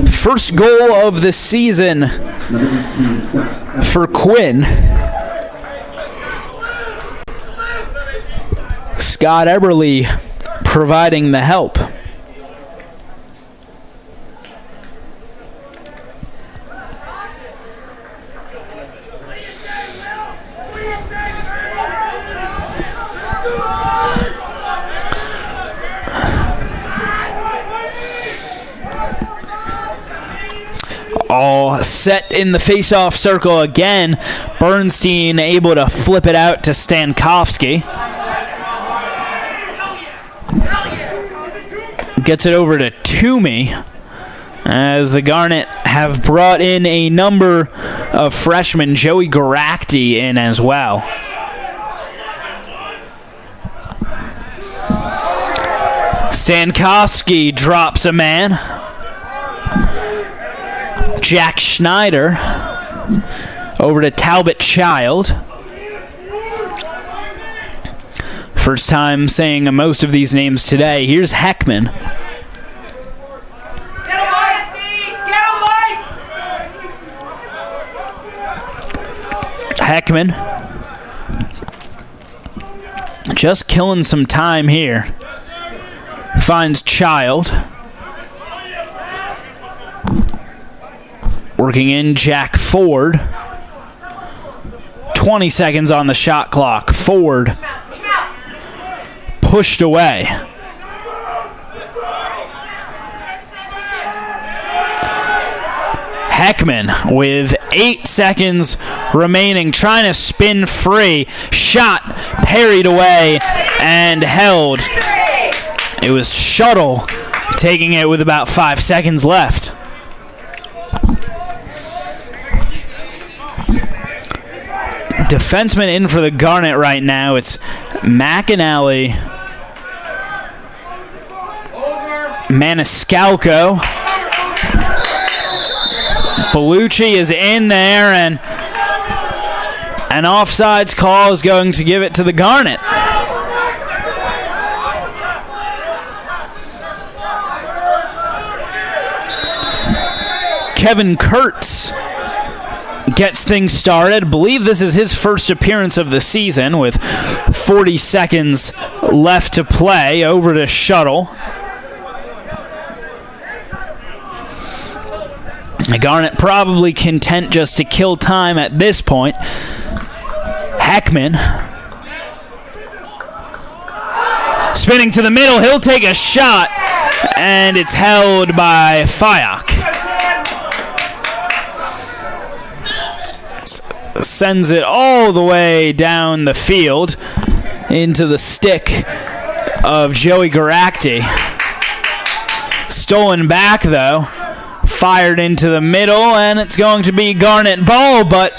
First goal of the season for Quinn. Scott Eberly providing the help. All set in the face-off circle again. Bernstein able to flip it out to Stankowski. Gets it over to Toomey as the Garnet have brought in a number of freshmen. Joey Garakti in as well. Stankowski drops a man. Jack Schneider over to Talbot Child. First time saying most of these names today. Here's Heckman. Get him, Mike! Get him, Mike! Heckman just killing some time here. Finds Child. Working in Jack Ford. 20 seconds on the shot clock. Ford pushed away. Heckman with 8 seconds remaining, trying to spin free. Shot parried away and held. It was Shuttle taking it with about 5 seconds left. Defenseman in for the Garnet right now. It's McAnally, Maniscalco. Bellucci is in there, and an offsides call is going to give it to the Garnet. Kevin Kurtz gets things started. I believe this is his first appearance of the season with 40 seconds left to play. Over to Shuttle. The Garnet probably content just to kill time at this point. Heckman spinning to the middle. He'll take a shot, and it's held by Fayok. sends it all the way down the field into the stick of Joey Garakti. Stolen back, though. Fired into the middle, and it's going to be Garnet ball, but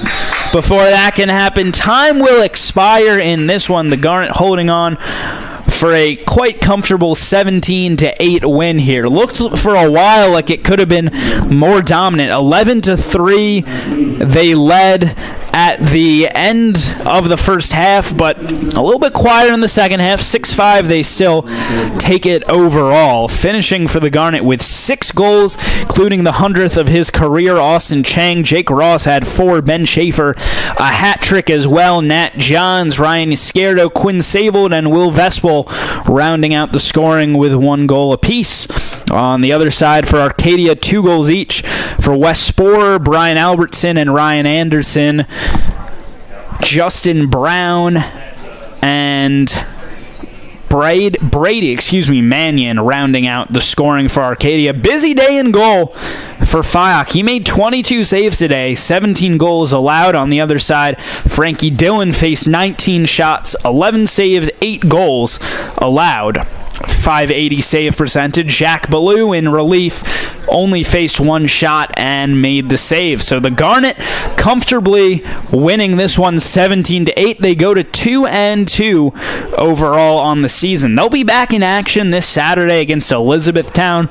before that can happen, time will expire in this one. The Garnet holding on for a quite comfortable 17-8 win here. Looked for a while like it could have been more dominant. 11-3, they led at the end of the first half, but a little bit quieter in the second half. 6-5, they still take it overall. Finishing for the Garnet with 6 goals, including the 100th of his career, Austin Chang. Jake Ross had 4, Ben Schaefer a hat trick as well. Nat Johns, Ryan Izquierdo, Quinn Savold, and Will Vespel rounding out the scoring with 1 goal apiece. On the other side for Arcadia, 2 goals each for Wes Sporer, Brian Albertson, and Ryan Anderson. Justin Brown and Mannion rounding out the scoring for Arcadia. Busy day in goal for Fyock. He made 22 saves today, 17 goals allowed. On the other side, Frankie Dillon faced 19 shots, 11 saves, 8 goals allowed. 580 save percentage. Jack Ballou in relief only faced 1 shot and made the save. So the Garnet comfortably winning this one 17-8. They go to 2-2 overall on the season. They'll be back in action this Saturday against Elizabethtown.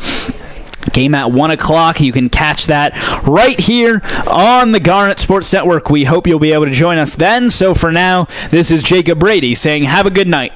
Game at 1 o'clock. You can catch that right here on the Garnet Sports Network. We hope you'll be able to join us then. So for now, this is Jacob Brady saying have a good night.